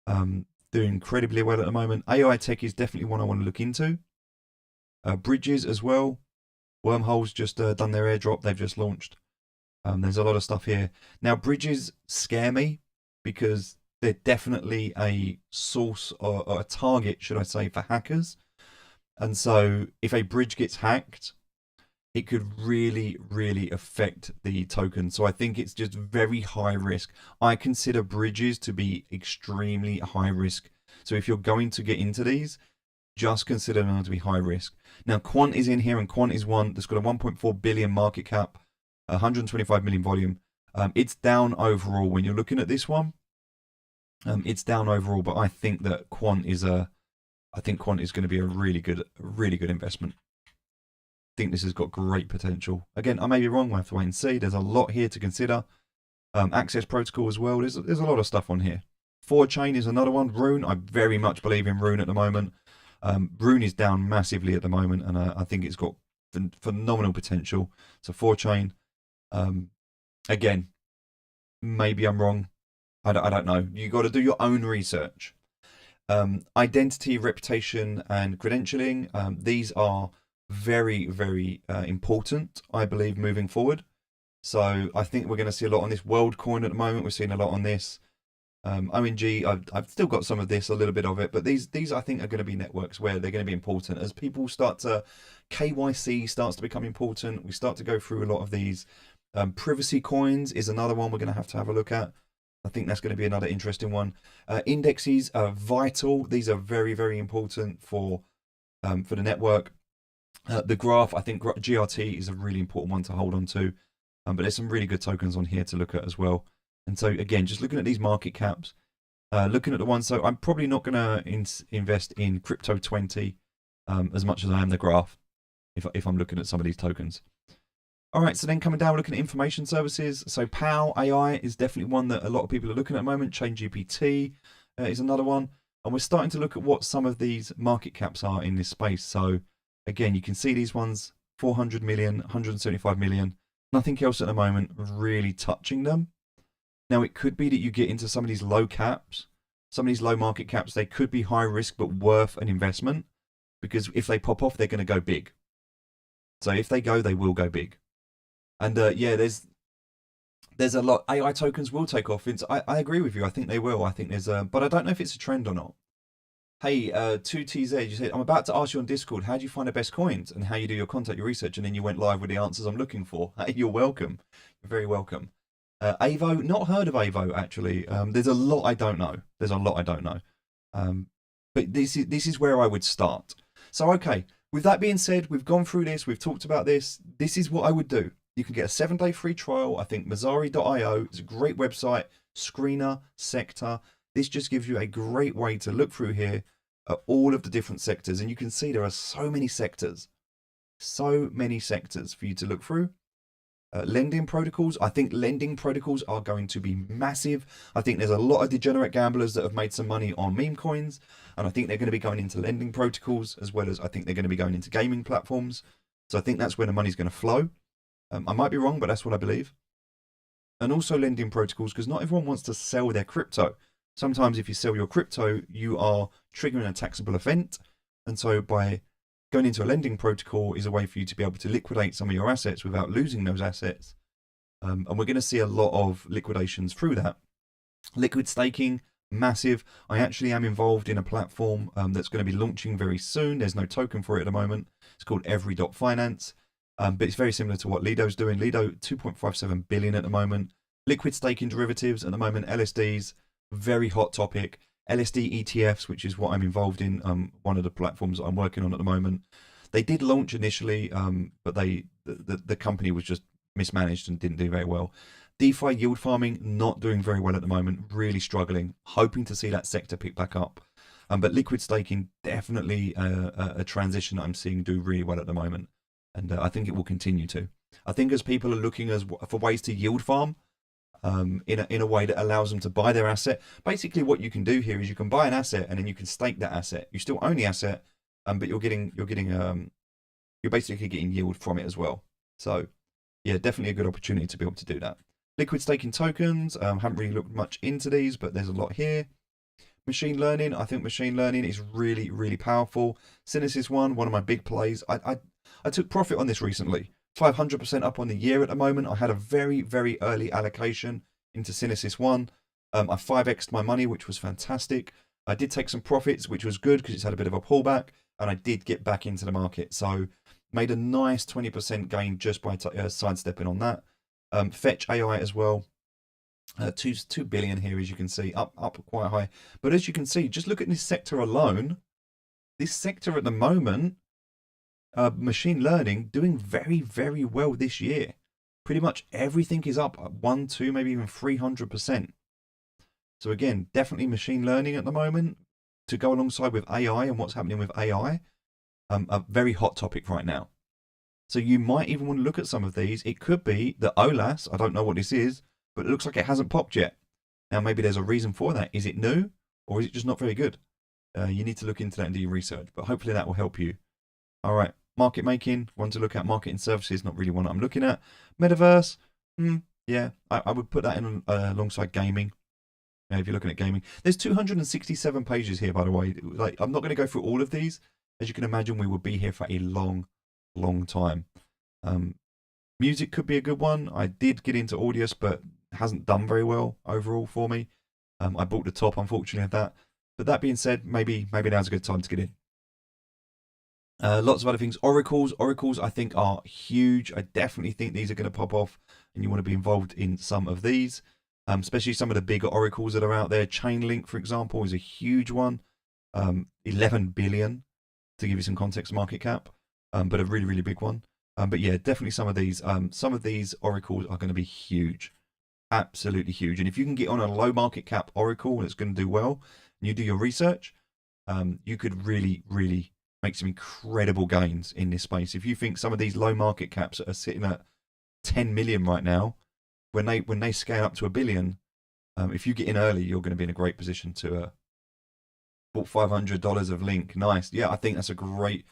doing incredibly well at the moment. AI Tech is definitely one I want to look into. Bridges as well. Wormhole's just done their airdrop. They've just launched. There's a lot of stuff here. Now, bridges scare me because they're definitely a source or a target, should I say, for hackers. And so if a bridge gets hacked, it could really, really affect the token. So I think it's just very high risk. I consider bridges to be extremely high risk. So if you're going to get into these, just consider them to be high risk. Now, Quant is in here, and Quant is one that's got a 1.4 billion market cap, 125 million volume. It's down overall when you're looking at this one. It's down overall, but I think that Quant is going to be a really good investment. I think this has got great potential. Again, I may be wrong. We'll have to wait and see. There's a lot here to consider. Access Protocol as well. There's a lot of stuff on here. 4chain is another one. Rune, I very much believe in Rune at the moment. Rune is down massively at the moment, and I think it's got phenomenal potential. So 4chain, again, maybe I'm wrong. I don't know. You got to do your own research. Identity, reputation, and credentialing. These are very, very important, I believe, moving forward. So I think we're going to see a lot on this. WorldCoin at the moment, we're seeing a lot on this. ONG, I've still got some of this, a little bit of it, but these I think are going to be networks where they're going to be important as people start to, KYC starts to become important. We start to go through a lot of these. Privacy coins is another one we're going to have a look at. I think that's going to be another interesting one. Indexes are vital. These are very, very important for the network. The graph, I think GRT is a really important one to hold on to. But there's some really good tokens on here to look at as well. And so again, just looking at these market caps, looking at the ones, so I'm probably not going to invest in Crypto 20 as much as I am the graph if I'm looking at some of these tokens. All right, so then coming down, we're looking at information services. So PAL AI is definitely one that a lot of people are looking at the moment. ChainGPT is another one. And we're starting to look at what some of these market caps are in this space. So again, you can see these ones, 400 million, 175 million. Nothing else at the moment really touching them. Now, it could be that you get into some of these low caps, some of these low market caps. They could be high risk, but worth an investment, because if they pop off, they're going to go big. So if they go, they will go big. And yeah, there's a lot. AI tokens will take off. I agree with you. I think they will. I think there's but I don't know if it's a trend or not. Hey, 2TZ, you said, I'm about to ask you on Discord, how do you find the best coins and how you do your content, your research, and then you went live with the answers I'm looking for. Hey, you're welcome. You're very welcome. Avo, not heard of Avo, actually. There's a lot I don't know. But this is where I would start. So, okay, with that being said, we've gone through this, we've talked about this. This is what I would do. You can get a 7-day free trial. I think Messari.io is a great website. Screener, Sector. This just gives you a great way to look through here at all of the different sectors. And you can see there are so many sectors for you to look through. Lending protocols. I think lending protocols are going to be massive. I think there's a lot of degenerate gamblers that have made some money on meme coins. And I think they're going to be going into lending protocols, as well as I think they're going to be going into gaming platforms. So I think that's where the money's going to flow. I might be wrong, but that's what I believe. And also lending protocols, because not everyone wants to sell their crypto. Sometimes if you sell your crypto, you are triggering a taxable event. And so by going into a lending protocol is a way for you to be able to liquidate some of your assets without losing those assets. And we're going to see a lot of liquidations through that. Liquid staking, massive. I actually am involved in a platform that's going to be launching very soon. There's no token for it at the moment. It's called Every.finance. But it's very similar to what Lido's doing. Lido, 2.57 billion at the moment. Liquid staking derivatives at the moment, LSDs, very hot topic. LSD ETFs, which is what I'm involved in, one of the platforms that I'm working on at the moment. They did launch initially, but the company was just mismanaged and didn't do very well. DeFi yield farming, not doing very well at the moment, really struggling, hoping to see that sector pick back up. But liquid staking, definitely a transition that I'm seeing do really well at the moment. And I think it will continue to. I think as people are looking for ways to yield farm, in a way that allows them to buy their asset. Basically, what you can do here is you can buy an asset and then you can stake that asset. You still own the asset, but you're basically getting yield from it as well. So, yeah, definitely a good opportunity to be able to do that. Liquid staking tokens. Haven't really looked much into these, but there's a lot here. Machine learning. I think machine learning is really, really powerful. Synesis One of my big plays. I took profit on this recently. 500% up on the year at the moment. I had a very, very early allocation into Synesis One. I 5x'd my money, which was fantastic. I did take some profits, which was good because it's had a bit of a pullback, and I did get back into the market. So made a nice 20% gain just by sidestepping on that. Fetch AI as well. 2 billion here, as you can see, up quite high. But as you can see, just look at this sector alone. This sector at the moment, machine learning, doing very, very well this year. Pretty much everything is up 1, 2, maybe even 300%. So again, definitely machine learning at the moment to go alongside with AI and what's happening with AI. A very hot topic right now. So you might even want to look at some of these. It could be the OLAS. I don't know what this is, but it looks like it hasn't popped yet. Now, maybe there's a reason for that. Is it new, or is it just not very good? You need to look into that and do your research, but hopefully that will help you. All right, market making, one to look at. Marketing services, not really one I'm looking at. Metaverse, yeah, I would put that in alongside gaming. If you're looking at gaming, there's 267 pages here, by the way. Like, I'm not going to go through all of these. As you can imagine, we will be here for a long time. Music could be a good one. I did get into Audius, but hasn't done very well overall for me. I bought the top, unfortunately, of that. But that being said, maybe now's a good time to get in. Lots of other things. Oracles, I think, are huge. I definitely think these are going to pop off, and you want to be involved in some of these, especially some of the bigger oracles that are out there. Chainlink, for example, is a huge one. 11 billion, to give you some context, market cap, but a really big one. But yeah, definitely some of these oracles are going to be huge, absolutely huge. And if you can get on a low market cap oracle that's going to do well, and you do your research, you could really make some incredible gains in this space. If you think some of these low market caps are sitting at 10 million right now, when they scale up to $1 billion, if you get in early, you're going to be in a great position to bought $500 of Link. Nice. Yeah, I think that's a great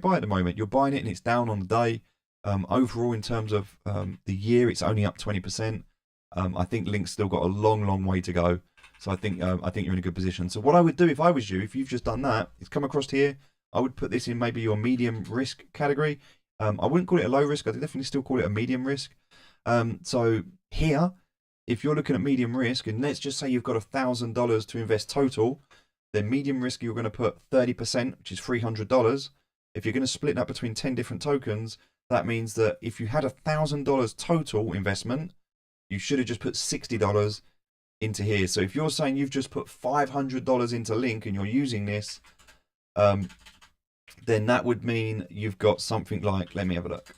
buy at the moment. You're buying it and it's down on the day. Overall, in terms of the year, it's only up 20%. I think Link's still got a long way to go. So I think you're in a good position. So what I would do if I was you, if you've just done that, is come across here. I would put this in maybe your medium risk category. I wouldn't call it a low risk. I'd definitely still call it a medium risk. So here, if you're looking at medium risk, and let's just say you've got $1,000 to invest total, then medium risk, you're going to put 30%, which is $300. If you're going to split that between 10 different tokens, that means that if you had $1,000 total investment, you should have just put $60 into here. So if you're saying you've just put $500 into Link and you're using this, then that would mean you've got something like, let me have a look.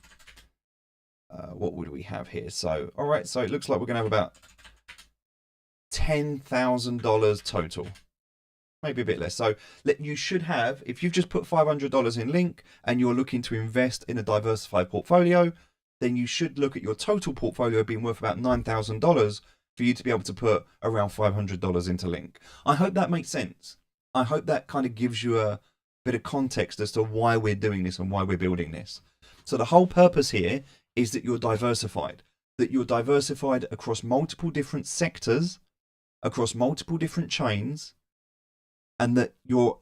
What would we have here? So, all right, so it looks like we're going to have about $10,000 total. Maybe a bit less. So you should have, if you've just put $500 in Link and you're looking to invest in a diversified portfolio, then you should look at your total portfolio being worth about $9,000 for you to be able to put around $500 into Link. I hope that makes sense. I hope that kind of gives you a bit of context as to why we're doing this and why we're building this. So the whole purpose here is that you're diversified across multiple different sectors, across multiple different chains, and that you're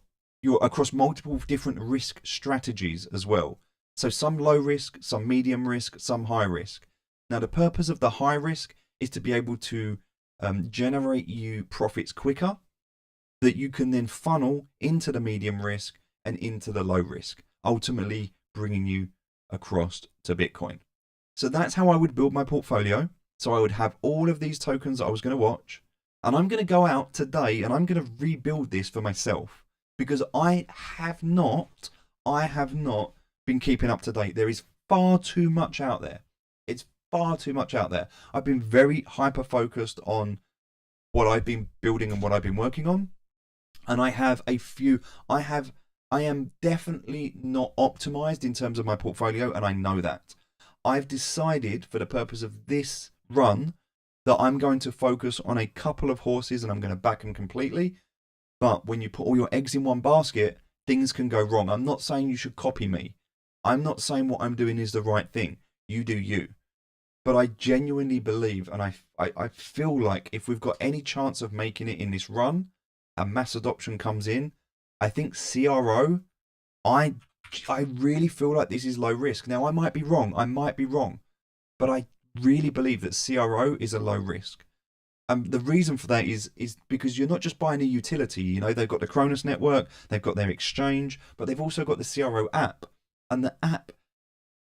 across multiple different risk strategies as well. So some low risk, some medium risk, some high risk. Now the purpose of the high risk is to be able to generate you profits quicker, that you can then funnel into the medium risk and into the low risk, ultimately bringing you across to Bitcoin. So that's how I would build my portfolio. So I would have all of these tokens that I was going to watch, and I'm going to go out today and I'm going to rebuild this for myself, because I have not been keeping up to date. There is far too much out there. It's far too much out there. I've been very hyper focused on what I've been building and what I've been working on. And I am definitely not optimized in terms of my portfolio, and I know that. I've decided for the purpose of this run that I'm going to focus on a couple of horses and I'm going to back them completely. But when you put all your eggs in one basket, things can go wrong. I'm not saying you should copy me. I'm not saying what I'm doing is the right thing. You do you. But I genuinely believe, and I feel like if we've got any chance of making it in this run, and mass adoption comes in, I think CRO, I really feel like this is low risk. Now, I might be wrong, but I really believe that CRO is a low risk. The reason for that is because you're not just buying a utility. You know, they've got the Cronus network, they've got their exchange, but they've also got the CRO app. And the app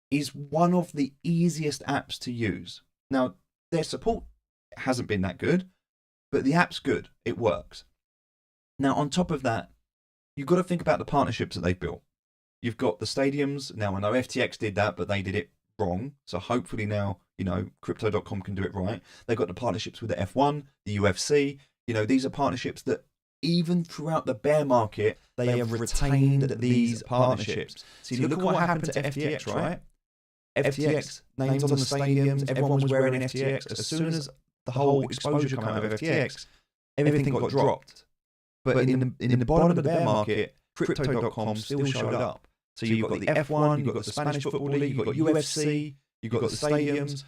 is one of the easiest apps to use. Now, their support hasn't been that good, but the app's good. It works. Now, on top of that, you've got to think about the partnerships that they've built. You've got the stadiums. Now, I know FTX did that, but they did it wrong. So hopefully now, you know, Crypto.com can do it right. They've got the partnerships with the F1, the UFC. You know, these are partnerships that even throughout the bear market, they have retained these partnerships. See, look at what happened to FTX, right? FTX, names on the stadiums, everyone was wearing FTX. As soon as the whole exposure came out of FTX, everything got dropped. But in the bottom of the bear market, Crypto.com still showed up. So you've got the F1, you've got the Spanish Football League, you've got UFC, you've got the stadiums.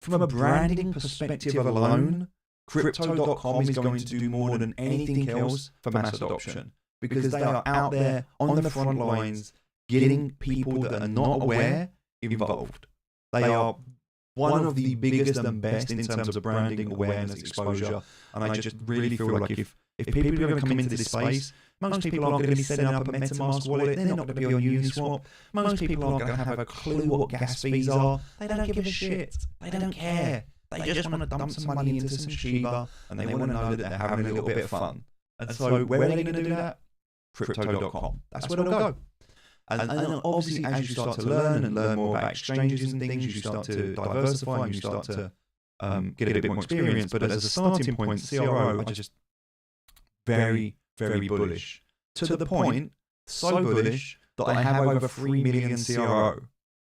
From a branding perspective alone, Crypto.com is going to do more than anything else for mass adoption, because they are out there on the front lines getting people that are not aware involved. They are one of the biggest and best in terms of branding, awareness, exposure. And I just really feel like if people are going to come into this space, most people aren't going to be setting up a MetaMask wallet. They're not going to be on Uniswap. Most people aren't going to have a clue what gas fees are. They don't give a shit. They don't care. They just want to dump some money into some Shiba, and they want to know that they're having a little bit of fun. And so where are they going to do that? Crypto.com. That's where it'll go. And obviously, as you start to learn and learn more about exchanges and things, you start to diversify and you start to get a bit more experience. But as a starting point, CRO, I just very, very bullish. To the point, so bullish that I have over 3 million CRO.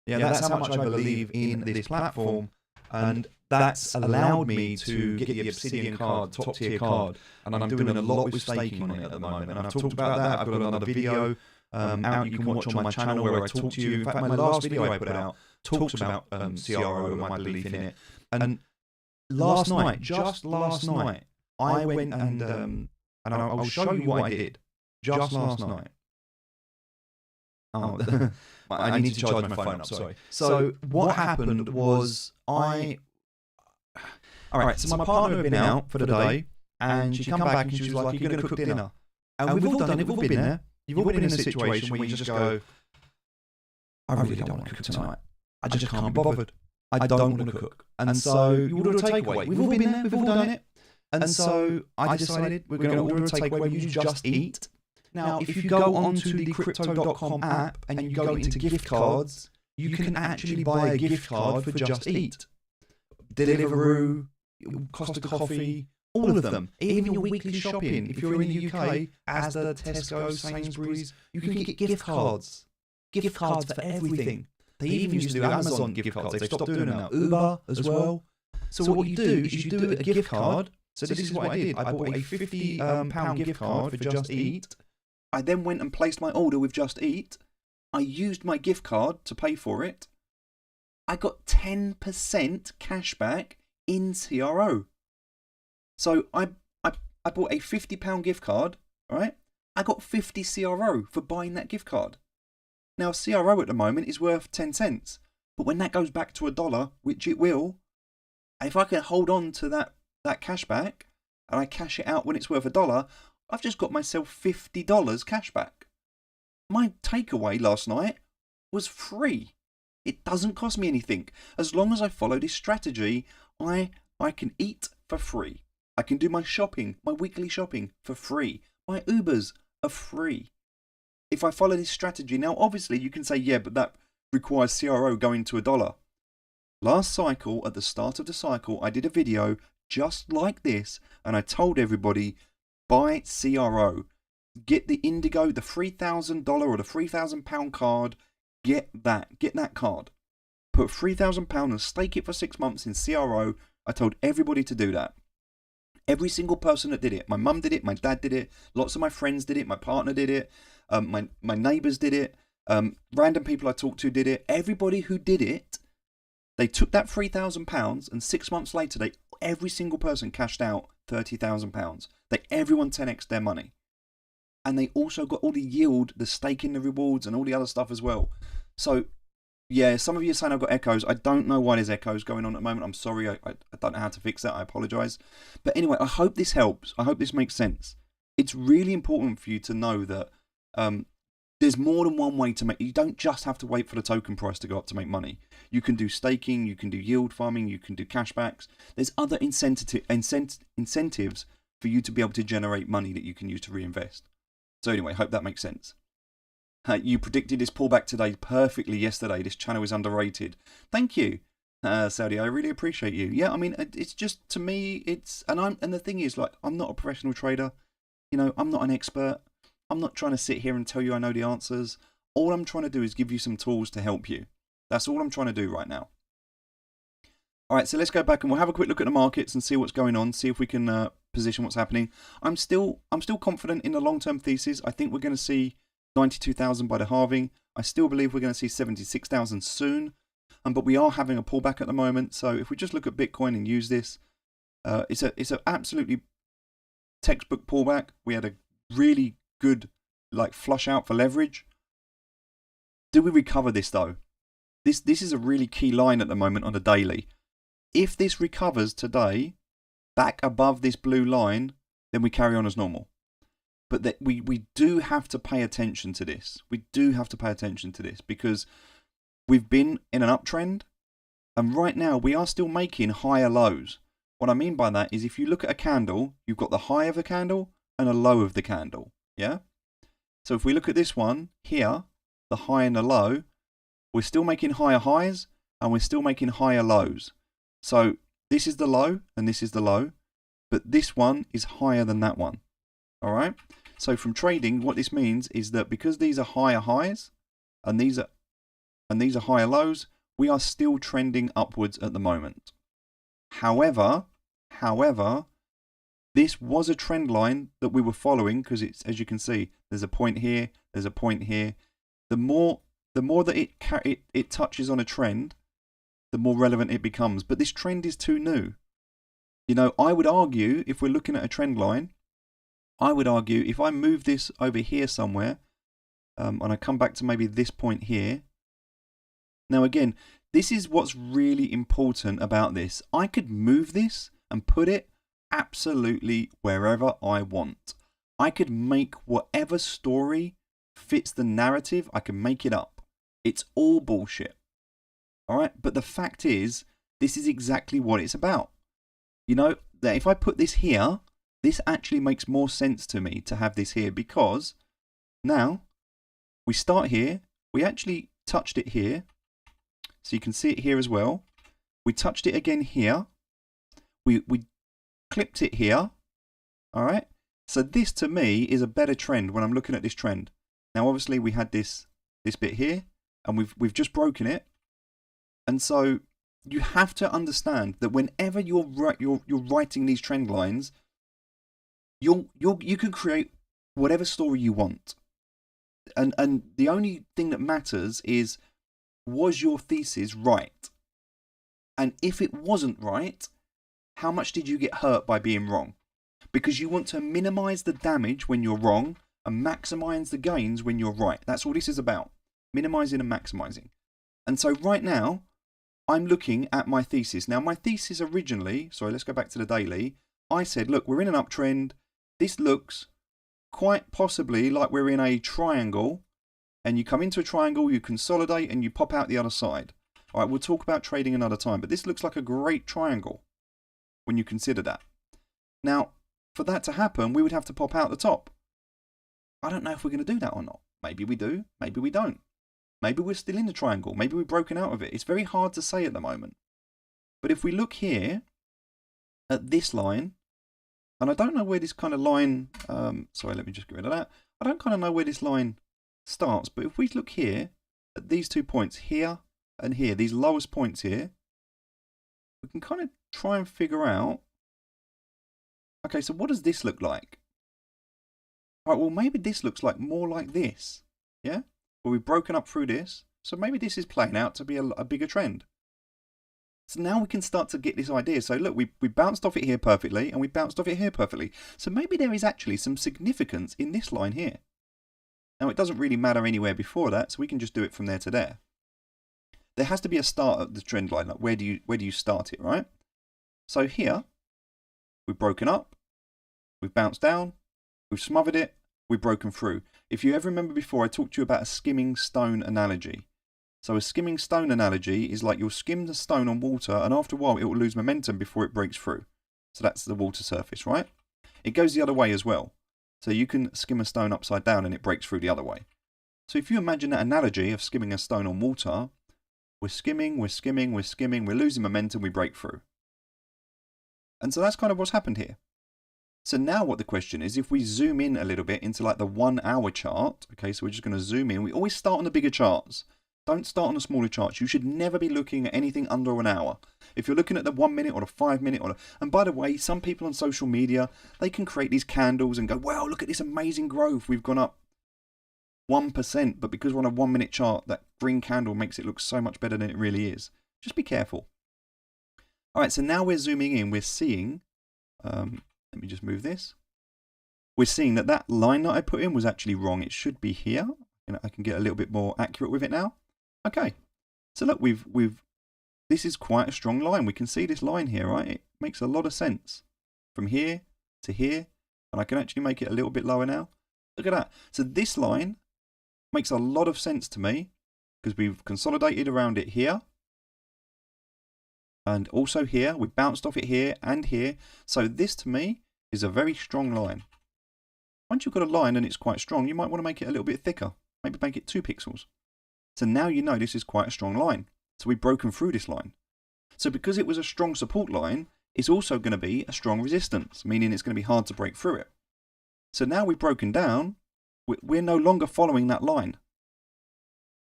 Yeah, that's how much I believe in this platform. And that's allowed me to get the Obsidian card, top tier card. And I'm doing a lot with staking on it at the moment. And I've talked about that. I've got another video out you can watch on my channel where I talk to you. In fact, my last video I put out talks about CRO and my belief in it. And last night, just last night, I went and I'll show you what I did just last night. Oh, I need to charge my phone up, sorry. So what happened was Alright, so my partner had been out for the day, and she come back and she was like, "You're going to cook dinner." And we've all done it, we've all been there. You've all been in a situation where you just go, "I really don't want to cook tonight. I just can't be bothered. I don't want to cook." And so you order a takeaway. We've all been there, we've all done it. And so I decided we're going to order a takeaway where you just eat. Now, if you go onto the Crypto.com app and you go into gift cards, you can actually buy a gift card for Just Eat. Deliveroo, Costa Coffee, all of them. Even your weekly shopping. If you're in the UK, Asda, Tesco, Sainsbury's, you can get gift cards. Gift cards for everything. They even used to do Amazon gift cards. They've stopped doing them now. Uber as well. So what you do is you do a gift card. So this is what I did. I bought a £50 gift card for Just Eat. I then went and placed my order with Just Eat. I used my gift card to pay for it. I got 10% cashback in CRO. So I bought a £50 gift card, right? I got 50 CRO for buying that gift card. Now CRO at the moment is worth 10 cents. But when that goes back to $1, which it will, if I can hold on to that cashback and I cash it out when it's worth $1, I've just got myself $50 cashback. My takeaway last night was free. It doesn't cost me anything. As long as I follow this strategy, I can eat for free. I can do my shopping, my weekly shopping for free. My Ubers are free. If I follow this strategy, now obviously you can say, yeah, but that requires CRO going to $1. Last cycle, at the start of the cycle, I did a video just like this, and I told everybody, buy CRO. Get the Indigo, the $3,000 or the £3,000 card. Get that card. Put £3,000 and stake it for 6 months in CRO. I told everybody to do that. Every single person that did it. My mum did it, my dad did it, lots of my friends did it, my partner did it, my neighbours did it, random people I talked to did it. Everybody who did it, they took that £3,000 and 6 months later, every single person cashed out £30,000. Everyone 10x their money. And they also got all the yield, the stake in the rewards and all the other stuff as well. So, yeah, some of you are saying I've got echoes. I don't know why there's echoes going on at the moment. I'm sorry. I don't know how to fix that. I apologise. But anyway, I hope this helps. I hope this makes sense. It's really important for you to know that there's more than one way to make. You don't just have to wait for the token price to go up to make money. You can do staking. You can do yield farming. You can do cashbacks. There's other incentives for you to be able to generate money that you can use to reinvest. So anyway, hope that makes sense. You predicted this pullback today perfectly yesterday. This channel is underrated. Thank you, Saudi. I really appreciate you. Yeah, I mean, it's just, to me, and the thing is, like, I'm not a professional trader. You know, I'm not an expert. I'm not trying to sit here and tell you I know the answers. All I'm trying to do is give you some tools to help you. That's all I'm trying to do right now. All right, so let's go back and we'll have a quick look at the markets and see what's going on, see if we can position what's happening. I'm still confident in the long-term thesis. I think we're going to see 92,000 by the halving. I still believe we're going to see 76,000 soon, but we are having a pullback at the moment. So if we just look at Bitcoin and use this, it's an absolutely textbook pullback. We had a really good like flush out for leverage. Do we recover this though? This is a really key line at the moment on the daily. If this recovers today back above this blue line, then we carry on as normal. But that we do have to pay attention to this. We do have to pay attention to this because we've been in an uptrend, and right now we are still making higher lows. What I mean by that is if you look at a candle, you've got the high of the candle and a low of the candle. Yeah? So if we look at this one here, the high and the low, we're still making higher highs and we're still making higher lows. So this is the low and this is the low, but this one is higher than that one. All right. So from trading, what this means is that because these are higher highs and these are higher lows, we are still trending upwards at the moment. However, this was a trend line that we were following because it's, as you can see, there's a point here, there's a point here. The more that it touches on a trend, the more relevant it becomes. But this trend is too new. You know, I would argue if we're looking at a trend line, I would argue if I move this over here somewhere, and I come back to maybe this point here. Now again, this is what's really important about this. I could move this and put it absolutely wherever I want. I could make whatever story fits the narrative, I can make it up. It's all bullshit. All right, but the fact is, this is exactly what it's about. You know, that if I put this here, this actually makes more sense to me to have this here because now we start here. We actually touched it here. So you can see it here as well. We touched it again here. We clipped it here. All right. So this to me is a better trend when I'm looking at this trend. Now obviously we had this bit here and we've just broken it. And so you have to understand that whenever you're writing these trend lines, you can create whatever story you want. And the only thing that matters is, was your thesis right? And if it wasn't right, how much did you get hurt by being wrong? Because you want to minimize the damage when you're wrong and maximize the gains when you're right. That's all this is about. Minimizing and maximizing. And so right now, I'm looking at my thesis. Now my thesis originally, sorry, let's go back to the daily. I said, look, we're in an uptrend. This looks quite possibly like we're in a triangle. And you come into a triangle, you consolidate, and you pop out the other side. All right, we'll talk about trading another time, but this looks like a great triangle when you consider that. Now, for that to happen, we would have to pop out the top. I don't know if we're going to do that or not. Maybe we do, maybe we don't. Maybe we're still in the triangle. Maybe we've broken out of it. It's very hard to say at the moment. But if we look here at this line, and I don't know where this kind of line, sorry, let me just get rid of that. I don't kind of know where this line starts, but if we look here at these 2 points here and here, these lowest points here, we can kind of try and figure out, okay, so what does this look like? All right, well, maybe this looks like more like this, yeah? Well, we've broken up through this, so maybe this is playing out to be a bigger trend. So now we can start to get this idea. So look, we bounced off it here perfectly, and we bounced off it here perfectly. So maybe there is actually some significance in this line here. Now, it doesn't really matter anywhere before that, so we can just do it from there to there. There has to be a start at the trend line. Like where do you start it, right? So here, we've broken up, we've bounced down, we've smothered it, we've broken through. If you ever remember before, I talked to you about a skimming stone analogy. So a skimming stone analogy is like you'll skim the stone on water, and after a while, it will lose momentum before it breaks through. So that's the water surface, right? It goes the other way as well. So you can skim a stone upside down and it breaks through the other way. So if you imagine that analogy of skimming a stone on water, we're skimming, we're skimming, we're skimming, we're losing momentum, we break through. And so that's kind of what's happened here. So now what the question is, if we zoom in a little bit into like the 1 hour chart, okay, so we're just going to zoom in. We always start on the bigger charts. Don't start on the smaller charts. You should never be looking at anything under an hour. If you're looking at the 1 minute or the 5 minute, and by the way, some people on social media, they can create these candles and go, wow, look at this amazing growth. We've gone up 1%, but because we're on a 1 minute chart, that green candle makes it look so much better than it really is. Just be careful. All right, so now we're zooming in. We're seeing, let me just move this. We're seeing that that line that I put in was actually wrong. It should be here. I can get a little bit more accurate with it now. Okay, so look, this is quite a strong line. We can see this line here, right? It makes a lot of sense from here to here, and I can actually make it a little bit lower now. Look at that. So this line makes a lot of sense to me because we've consolidated around it here and also here. We bounced off it here and here. So this to me is a very strong line. Once you've got a line and it's quite strong, you might want to make it a little bit thicker. Maybe make it 2 pixels. So now you know this is quite a strong line. So we've broken through this line. So because it was a strong support line, it's also going to be a strong resistance, meaning it's going to be hard to break through it. So now we've broken down, we're no longer following that line.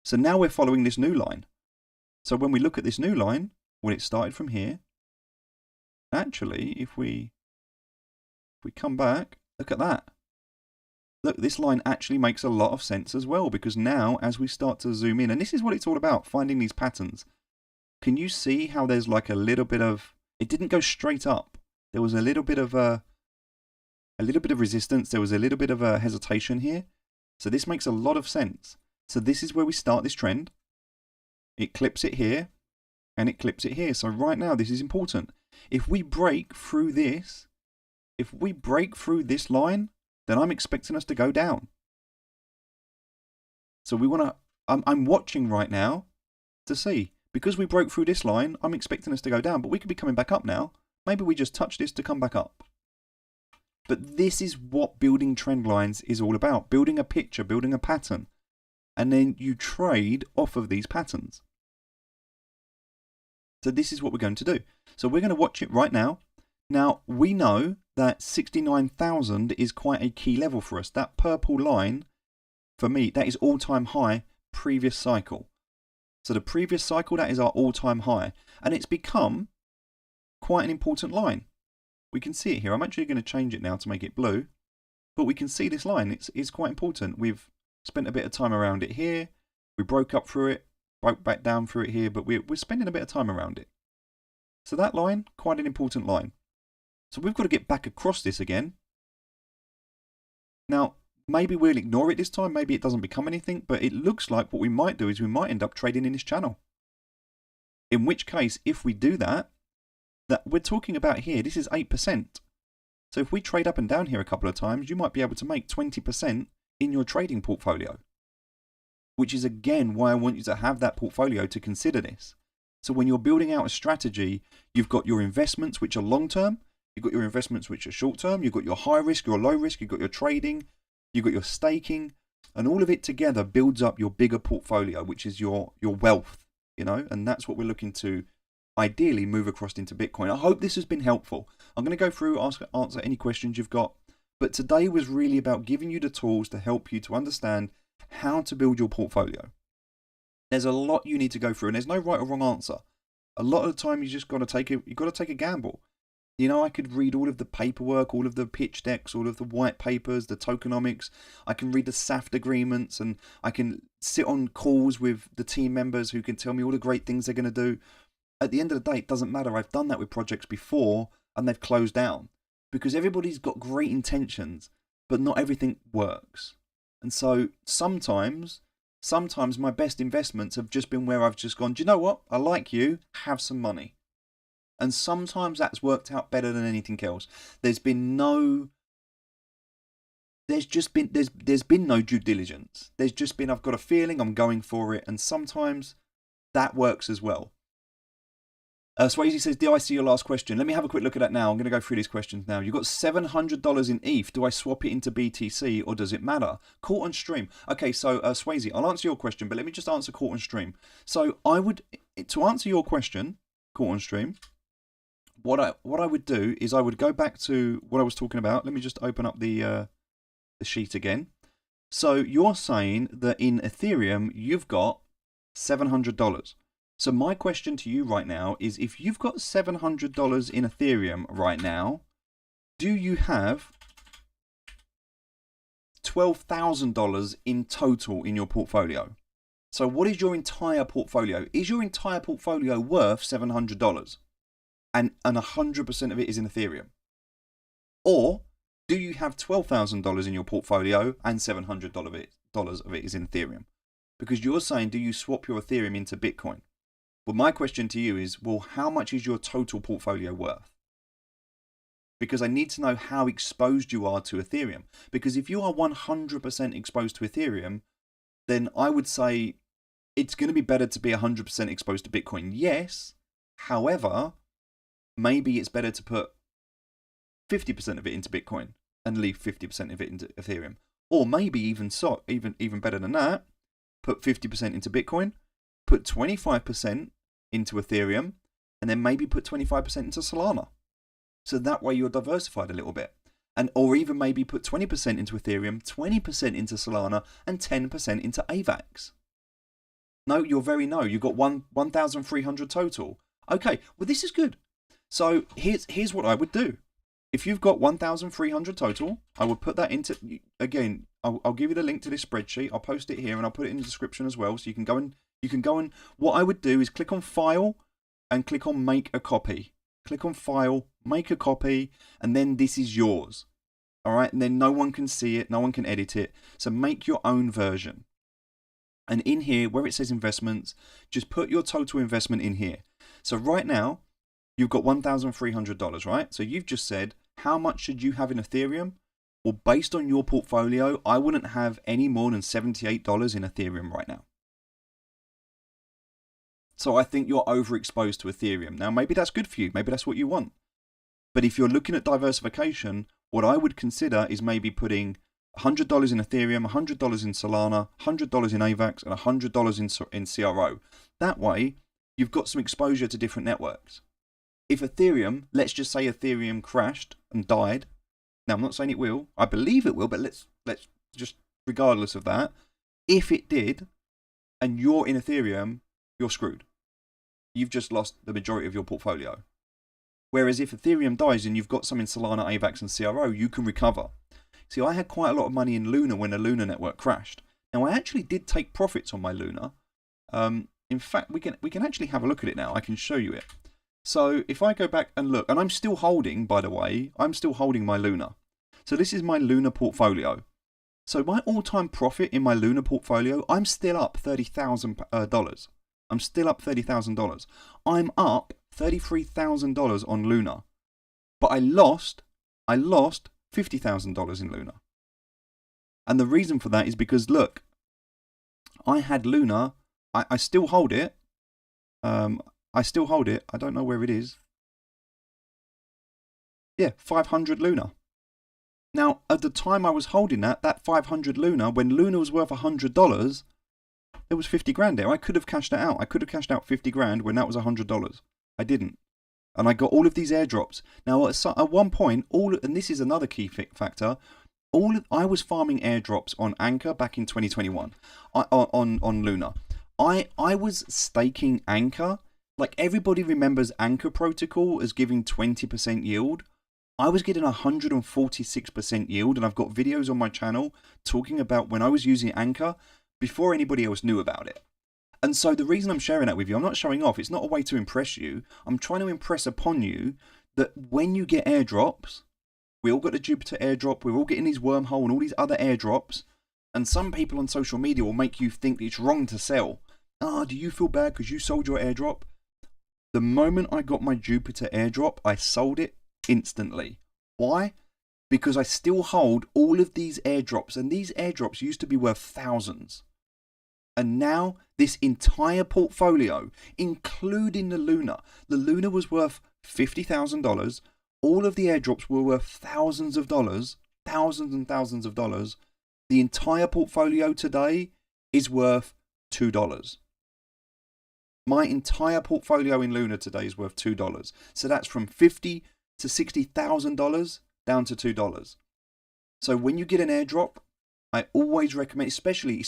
So now we're following this new line. So when we look at this new line, well, it started from here. Actually, if we come back, look at that. Look, this line actually makes a lot of sense as well, because now as we start to zoom in, and this is what it's all about, finding these patterns. Can you see how there's like a little bit of, it didn't go straight up. There was a little bit of resistance. There was a little bit of a hesitation here. So this makes a lot of sense. So this is where we start this trend. It clips it here and it clips it here. So right now, this is important. If we break through this, line, then I'm expecting us to go down. So we want to, I'm watching right now to see, because we broke through this line, I'm expecting us to go down, but we could be coming back up now. Maybe we just touch this to come back up. But this is what building trend lines is all about. Building a picture, building a pattern. And then you trade off of these patterns. So this is what we're going to do. So we're going to watch it right now. Now, we know that 69,000 is quite a key level for us. That purple line, for me, that is all-time high previous cycle. So the previous cycle, that is our all-time high. And it's become quite an important line. We can see it here. I'm actually going to change it now to make it blue. But we can see this line. It's quite important. We've spent a bit of time around it here. We broke up through it, broke back down through it here, but we're spending a bit of time around it. So that line, quite an important line. So we've got to get back across this again. Now, maybe we'll ignore it this time. Maybe it doesn't become anything, but it looks like what we might do is we might end up trading in this channel. In which case, if we do that we're talking about here, this is 8%. So if we trade up and down here a couple of times, you might be able to make 20% in your trading portfolio. Which is again why I want you to have that portfolio to consider this. So when you're building out a strategy, you've got your investments which are long-term, you've got your investments which are short-term, you've got your high risk, your low risk, you've got your trading, you've got your staking, and all of it together builds up your bigger portfolio, which is your wealth, you know, and that's what we're looking to ideally move across into Bitcoin. I hope this has been helpful. I'm going to go through, answer any questions you've got, but today was really about giving you the tools to help you to understand how to build your portfolio. There's a lot you need to go through, and there's no right or wrong answer. A lot of the time, you just got to take a gamble. You know, I could read all of the paperwork, all of the pitch decks, all of the white papers, the tokenomics. I can read the SAFT agreements, and I can sit on calls with the team members who can tell me all the great things they're going to do. At the end of the day, it doesn't matter. I've done that with projects before, and they've closed down because everybody's got great intentions, but not everything works. And so sometimes my best investments have just been where I've just gone, do you know what? I like you, have some money. And sometimes that's worked out better than anything else. There's been no due diligence. There's just been, I've got a feeling, I'm going for it. And sometimes that works as well. Swayze says, did I see your last question? Let me have a quick look at that now. I'm going to go through these questions now. You've got $700 in ETH. Do I swap it into BTC or does it matter? Caught on stream. Okay, so Swayze, I'll answer your question, but let me just answer caught on stream. So I would, to answer your question, caught on stream, what I would do is I would go back to what I was talking about. Let me just open up the sheet again. So you're saying that in Ethereum, you've got $700. So my question to you right now is, if you've got $700 in Ethereum right now, do you have $12,000 in total in your portfolio? So what is your entire portfolio? Is your entire portfolio worth $700? And 100% of it is in Ethereum? Or do you have $12,000 in your portfolio and $700 of it is in Ethereum? Because you're saying, do you swap your Ethereum into Bitcoin? Well, my question to you is, well, how much is your total portfolio worth? Because I need to know how exposed you are to Ethereum. Because if you are 100% exposed to Ethereum, then I would say it's going to be better to be 100% exposed to Bitcoin. Yes. However, maybe it's better to put 50% of it into Bitcoin and leave 50% of it into Ethereum. Or maybe even better than that, put 50% into Bitcoin, put 25% into Ethereum, and then maybe put 25% into Solana. So that way you're diversified a little bit. Or even maybe put 20% into Ethereum, 20% into Solana, and 10% into AVAX. No, you're you've got 1,300 total. Okay, well, this is good. So here's what I would do. If you've got 1,300 total, I would put that into, again, I'll give you the link to this spreadsheet. I'll post it here and I'll put it in the description as well. So you can go and what I would do is click on File and click on Make a Copy. Click on File, make a copy, and then this is yours. All right, and then no one can see it, no one can edit it. So make your own version. And in here, where it says investments, just put your total investment in here. So right now, you've got $1,300, right? So you've just said, how much should you have in Ethereum? Well, based on your portfolio, I wouldn't have any more than $78 in Ethereum right now. So I think you're overexposed to Ethereum. Now, maybe that's good for you. Maybe that's what you want. But if you're looking at diversification, what I would consider is maybe putting $100 in Ethereum, $100 in Solana, $100 in AVAX, and $100 in CRO. That way, you've got some exposure to different networks. If Ethereum, let's just say Ethereum crashed and died. Now, I'm not saying it will. I believe it will, but let's just, regardless of that, if it did, and you're in Ethereum, you're screwed. You've just lost the majority of your portfolio. Whereas if Ethereum dies and you've got some in Solana, AVAX, and CRO, you can recover. See, I had quite a lot of money in Luna when the Luna network crashed. Now, I actually did take profits on my Luna. In fact, we can actually have a look at it now. I can show you it. So if I go back and look, and I'm still holding, by the way, I'm still holding my Luna. So this is my Luna portfolio. So my all-time profit in my Luna portfolio, I'm still up $30,000. I'm still up $30,000. I'm up $33,000 on Luna. But I lost $50,000 in Luna. And the reason for that is because, look, I had Luna. I still hold it. I still hold it. I don't know where it is. Yeah, 500 Luna. Now, at the time I was holding that 500 Luna, when Luna was worth $100, there was 50 grand there. I could have cashed that out. I could have cashed out 50 grand when that was $100. I didn't. And I got all of these airdrops. Now, at one point, and this is another key factor, I was farming airdrops on Anchor back in 2021 on Luna. I was staking Anchor. Like, everybody remembers Anchor Protocol as giving 20% yield. I was getting 146% yield, and I've got videos on my channel talking about when I was using Anchor before anybody else knew about it. And so the reason I'm sharing that with you, I'm not showing off. It's not a way to impress you. I'm trying to impress upon you that when you get airdrops, we all got the Jupiter airdrop, we're all getting these Wormhole and all these other airdrops, and some people on social media will make you think it's wrong to sell. Do you feel bad because you sold your airdrop? The moment I got my Jupiter airdrop, I sold it instantly. Why? Because I still hold all of these airdrops, and these airdrops used to be worth thousands. And now this entire portfolio, including the Luna was worth $50,000. All of the airdrops were worth thousands of dollars, thousands and thousands of dollars. The entire portfolio today is worth $2. My entire portfolio in Luna today is worth $2. So that's from $50,000 to $60,000 down to $2. So when you get an airdrop, I always recommend, especially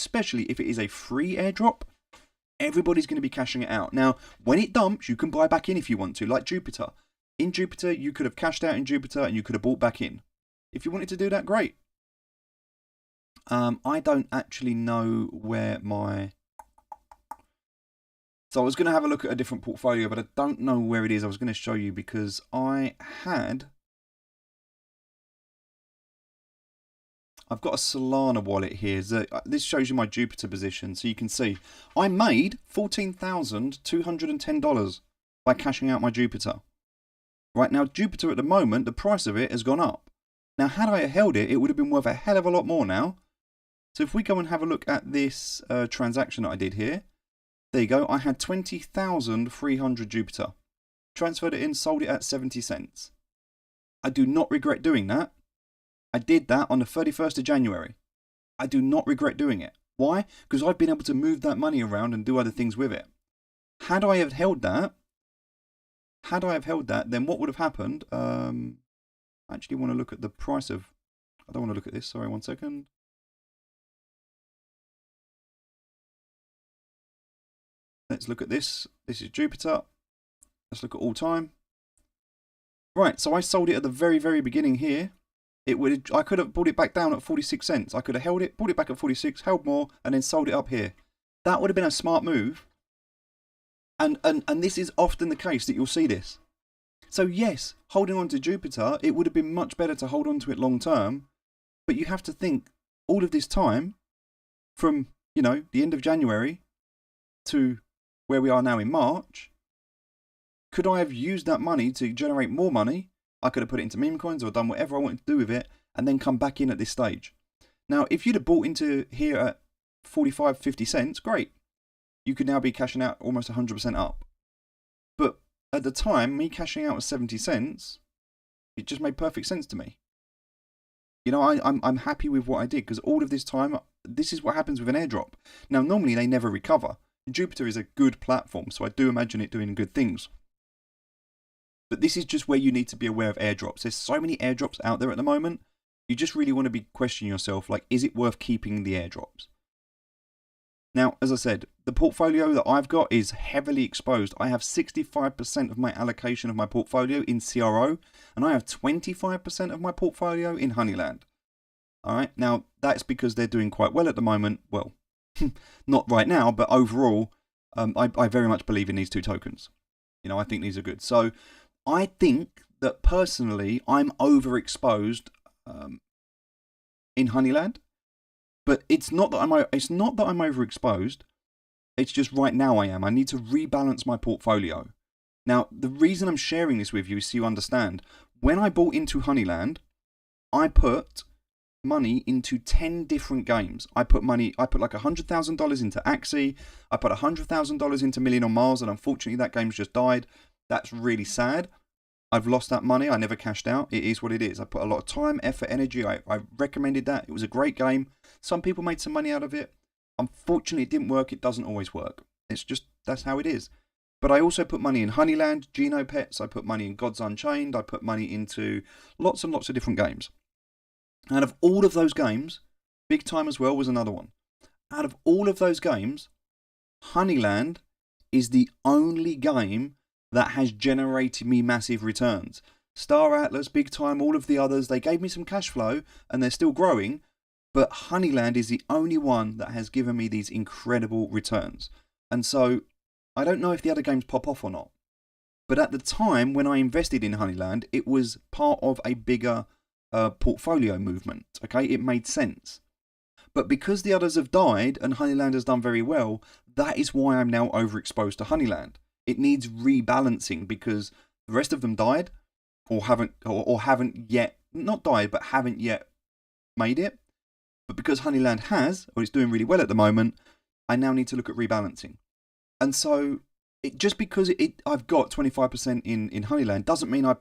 if it is a free airdrop, Everybody's going to be cashing it out. Now, when it dumps, you can buy back in if you want to, like Jupiter. In Jupiter, you could have cashed out in Jupiter and you could have bought back in. If you wanted to do that, great. I don't actually know where my... So I was going to have a look at a different portfolio, but I don't know where it is. I was going to show you because I've got a Solana wallet here. This shows you my Jupiter position. So you can see I made $14,210 by cashing out my Jupiter. Right now, Jupiter at the moment, the price of it has gone up. Now, had I held it, it would have been worth a hell of a lot more now. So if we go and have a look at this transaction that I did here, there you go. I had 20,300 Jupiter. Transferred it in, sold it at 70 cents. I do not regret doing that. I did that on the 31st of January. I do not regret doing it. Why? Because I've been able to move that money around and do other things with it. Had I have held that, then what would have happened? I actually want to look at the price of... I don't want to look at this. Sorry, 1 second. Let's look at this. This is Jupiter. Let's look at all time. Right, so I sold it at the very, very beginning here. I could have bought it back down at 46 cents. I could have held it, bought it back at 46, held more, and then sold it up here. That would have been a smart move. And this is often the case that you'll see this. So yes, holding on to Jupiter, it would have been much better to hold on to it long term. But you have to think all of this time from, you know, the end of January to where we are now in March. Could I have used that money to generate more money? I could have put it into meme coins or done whatever I wanted to do with it and then come back in at this stage. Now, if you'd have bought into here at 45, 50 cents, great. You could now be cashing out almost 100% up. But at the time, me cashing out at 70 cents, it just made perfect sense to me. You know, I'm happy with what I did because all of this time, this is what happens with an airdrop. Now, normally they never recover. Jupiter is a good platform, so I do imagine it doing good things. But this is just where you need to be aware of airdrops. There's so many airdrops out there at the moment. You just really want to be questioning yourself, like, is it worth keeping the airdrops? Now, as I said, the portfolio that I've got is heavily exposed. I have 65% of my allocation of my portfolio in CRO, and I have 25% of my portfolio in Honeyland. All right, now that's because they're doing quite well at the moment. Well, not right now, but overall, I very much believe in these two tokens. You know, I think these are good. So I think that personally, I'm overexposed in Honeyland. But it's not that I'm overexposed. It's just right now I am. I need to rebalance my portfolio. Now, the reason I'm sharing this with you is so you understand. When I bought into Honeyland, I put money into 10 different games. I put like $100,000 into Axie. I put $100,000 into Million on Mars, and unfortunately that game's just died. That's really sad. I've lost that money. I never cashed out. It is what it is. I put a lot of time, effort, energy. I recommended that. It was a great game. Some people made some money out of it. Unfortunately, it didn't work. It doesn't always work. It's just, that's how it is. But I also put money in Honeyland, Genopets. I put money in Gods Unchained. I put money into lots and lots of different games. Out of all of those games, Big Time as well was another one. Out of all of those games, Honeyland is the only game that has generated me massive returns. Star Atlas, Big Time, all of the others, they gave me some cash flow and they're still growing, but Honeyland is the only one that has given me these incredible returns. And so I don't know if the other games pop off or not, but at the time when I invested in Honeyland, it was part of a bigger portfolio movement. Okay, it made sense. But because the others have died and Honeyland has done very well, that is why I'm now overexposed to Honeyland. It needs rebalancing because the rest of them died or haven't yet, not died, but haven't yet made it. But because Honeyland has, or it's doing really well at the moment, I now need to look at rebalancing. And so just because I've got 25% in Honeyland doesn't mean I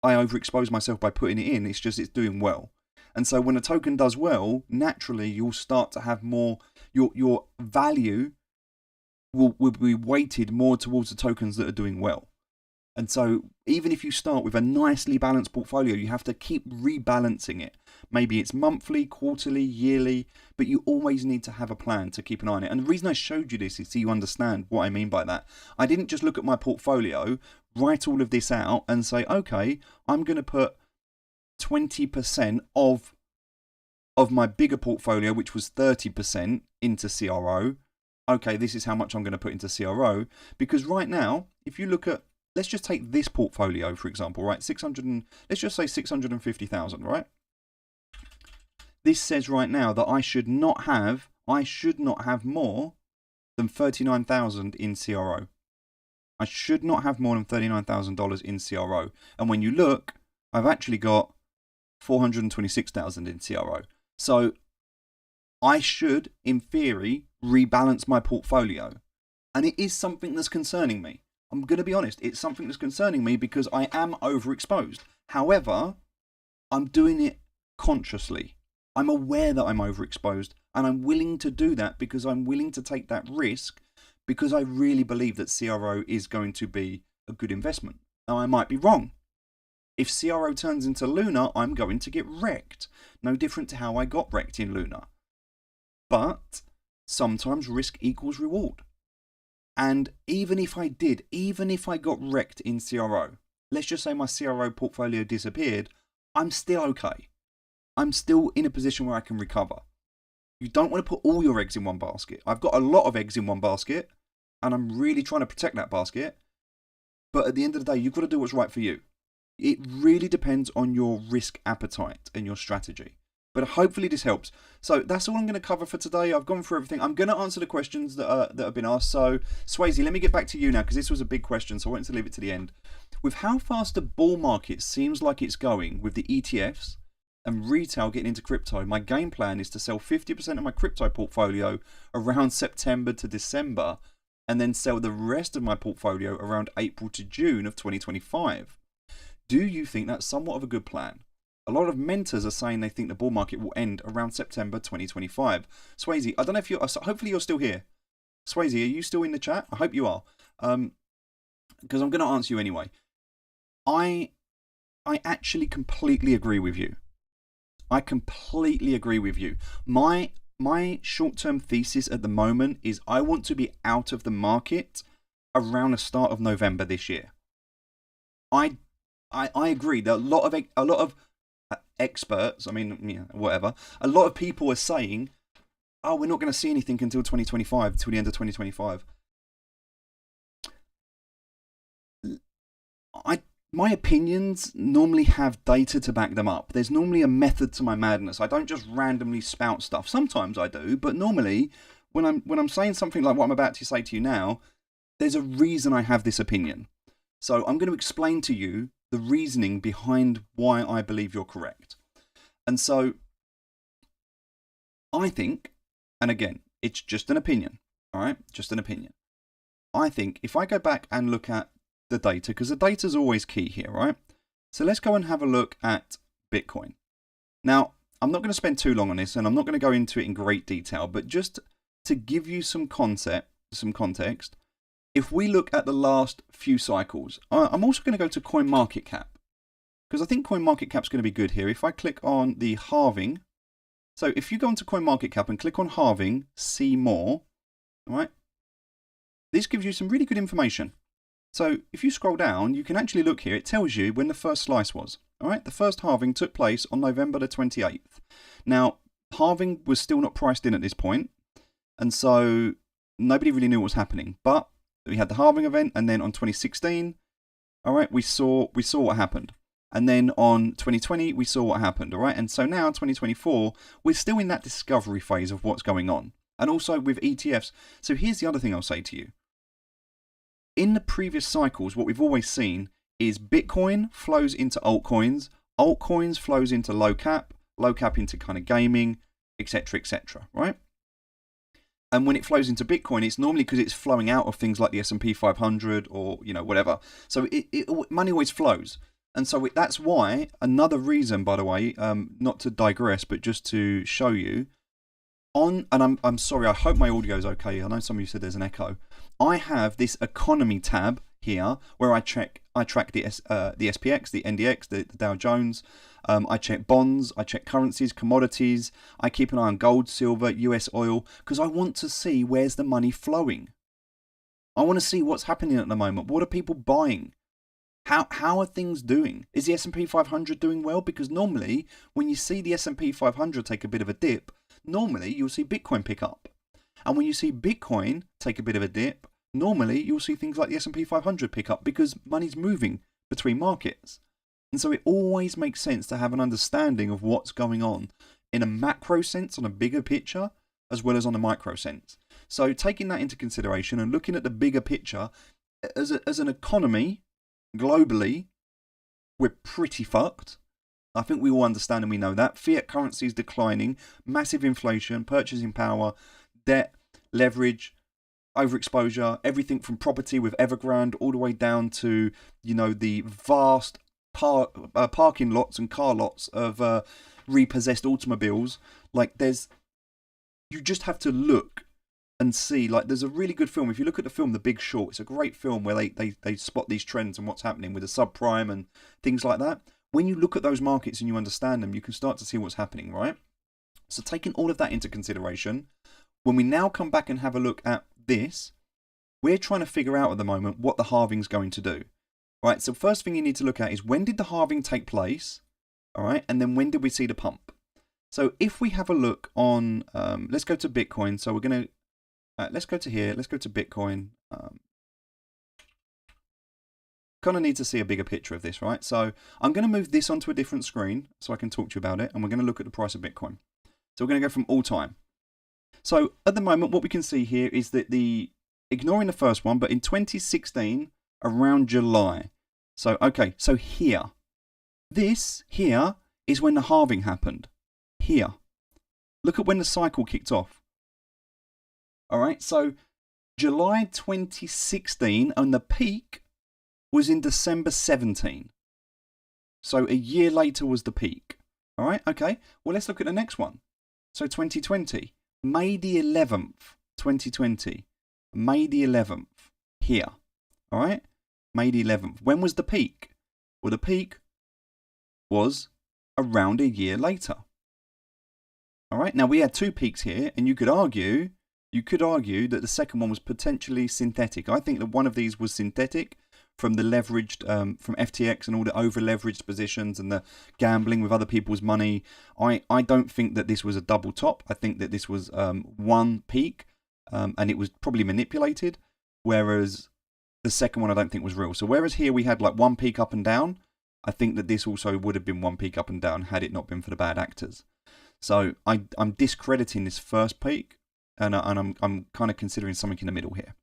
overexpose myself by putting it in. It's just it's doing well. And so when a token does well, naturally you'll start to have more, your value will be weighted more towards the tokens that are doing well. And so even if you start with a nicely balanced portfolio, you have to keep rebalancing it. Maybe it's monthly, quarterly, yearly, but you always need to have a plan to keep an eye on it. And the reason I showed you this is so you understand what I mean by that. I didn't just look at my portfolio, write all of this out and say, okay, I'm going to put 20% of my bigger portfolio, which was 30%, into CRO. Okay, this is how much I'm going to put into CRO. Because right now, if you look at, let's just take this portfolio, for example, right? Let's just say 650,000, right? This says right now that I should not have more than 39,000 in CRO. I should not have more than $39,000 in CRO. And when you look, I've actually got 426,000 in CRO. So I should, in theory, rebalance my portfolio. And it is something that's concerning me. I'm going to be honest, it's something that's concerning me because I am overexposed. However, I'm doing it consciously. I'm aware that I'm overexposed, and I'm willing to do that because I'm willing to take that risk because I really believe that CRO is going to be a good investment. Now, I might be wrong. If CRO turns into Luna, I'm going to get wrecked. No different to how I got wrecked in Luna. But sometimes risk equals reward. And even if I got wrecked in CRO, let's just say my CRO portfolio disappeared, I'm still okay. I'm still in a position where I can recover. You don't want to put all your eggs in one basket. I've got a lot of eggs in one basket, and I'm really trying to protect that basket. But at the end of the day, you've got to do what's right for you. It really depends on your risk appetite and your strategy. But hopefully this helps. So that's all I'm going to cover for today. I've gone through everything. I'm going to answer the questions that have been asked. So Swayze, let me get back to you now because this was a big question. So I wanted to leave it to the end. With how fast the bull market seems like it's going with the ETFs and retail getting into crypto, my game plan is to sell 50% of my crypto portfolio around September to December and then sell the rest of my portfolio around April to June of 2025. Do you think that's somewhat of a good plan? A lot of mentors are saying they think the bull market will end around September 2025. Swayze, I don't know if you're, hopefully you're still here. Swayze, are you still in the chat? I hope you are. Because I'm going to answer you anyway. I actually completely agree with you. I completely agree with you. My short-term thesis at the moment is I want to be out of the market around the start of November this year. I agree that a lot of experts, I mean, yeah, whatever, a lot of people are saying, oh, we're not going to see anything until 2025, till the end of 2025. My opinions normally have data to back them up. There's normally a method to my madness. I don't just randomly spout stuff. Sometimes I do, but normally when I'm saying something like what I'm about to say to you now, there's a reason I have this opinion. So I'm going to explain to you the reasoning behind why I believe you're correct. And so I think, and again, it's just an opinion, all right? Just an opinion. I think if I go back and look at the data, because the data is always key here, right? So let's go and have a look at Bitcoin. Now, I'm not going to spend too long on this, and I'm not going to go into it in great detail, but just to give you some context, if we look at the last few cycles, I'm also going to go to CoinMarketCap, because I think CoinMarketCap is going to be good here. If I click on the halving, so if you go onto CoinMarketCap and click on halving, see more, all right? This gives you some really good information. So if you scroll down, you can actually look here. It tells you when the first slice was. All right, the first halving took place on November the 28th. Now, halving was still not priced in at this point, and so nobody really knew what was happening. But we had the halving event, and then on 2016, all right, we saw what happened. And then on 2020, we saw what happened, all right? And so now, 2024, we're still in that discovery phase of what's going on. And also with ETFs. So here's the other thing I'll say to you. In the previous cycles, what we've always seen is Bitcoin flows into altcoins flows into low cap into kind of gaming, etc., right? And when it flows into Bitcoin, it's normally because it's flowing out of things like the S&P 500 or, you know, whatever. So money always flows. And so that's why, another reason, by the way, not to digress, but just to show you, and I'm sorry, I hope my audio is okay. I know some of you said there's an echo. I have this economy tab here, where I track the SPX, the NDX, the Dow Jones. I check bonds, I check currencies, commodities. I keep an eye on gold, silver, US oil, because I want to see where's the money flowing. I want to see what's happening at the moment. What are people buying? How are things doing? Is the S&P 500 doing well? Because normally, when you see the S&P 500 take a bit of a dip, normally you'll see Bitcoin pick up. And when you see Bitcoin take a bit of a dip, normally you'll see things like the S&P 500 pick up because money's moving between markets. And so it always makes sense to have an understanding of what's going on in a macro sense, on a bigger picture, as well as on a micro sense. So taking that into consideration and looking at the bigger picture, as an economy, globally, we're pretty fucked. I think we all understand and we know that. Fiat currency is declining, massive inflation, purchasing power, debt, leverage, overexposure, everything from property with Evergrande all the way down to, the vast parking lots and car lots of repossessed automobiles. Like, you just have to look and see. Like, there's a really good film. If you look at the film The Big Short, it's a great film where they spot these trends and what's happening with the subprime and things like that. When you look at those markets and you understand them, you can start to see what's happening, right? So taking all of that into consideration, when we now come back and have a look at this, we're trying to figure out at the moment what the halving's going to do. Right, so first thing you need to look at is when did the halving take place? All right, and then when did we see the pump? So if we have a look on, let's go to Bitcoin. So we're going to, let's go to here. Let's go to Bitcoin. Kind of need to see a bigger picture of this, right? So I'm going to move this onto a different screen so I can talk to you about it. And we're going to look at the price of Bitcoin. So we're going to go from all time. So at the moment, what we can see here is that ignoring the first one, but in 2016, around July. So, okay, so here. This here is when the halving happened. Here. Look at when the cycle kicked off. All right, so July 2016 and the peak was in December 17. So a year later was the peak. All right, okay. Well, let's look at the next one. So 2020, May the 11th, 2020. May the 11th, here. All right, May the 11th. When was the peak? Well, the peak was around a year later. All right, now we had two peaks here, and you could argue that the second one was potentially synthetic. I think that one of these was synthetic from the leveraged, from FTX and all the over-leveraged positions and the gambling with other people's money. I don't think that this was a double top. I think that this was one peak, and it was probably manipulated, whereas the second one I don't think was real. So whereas here we had like one peak up and down, I think that this also would have been one peak up and down had it not been for the bad actors. So I'm discrediting this first peak, and I'm kind of considering something in the middle here.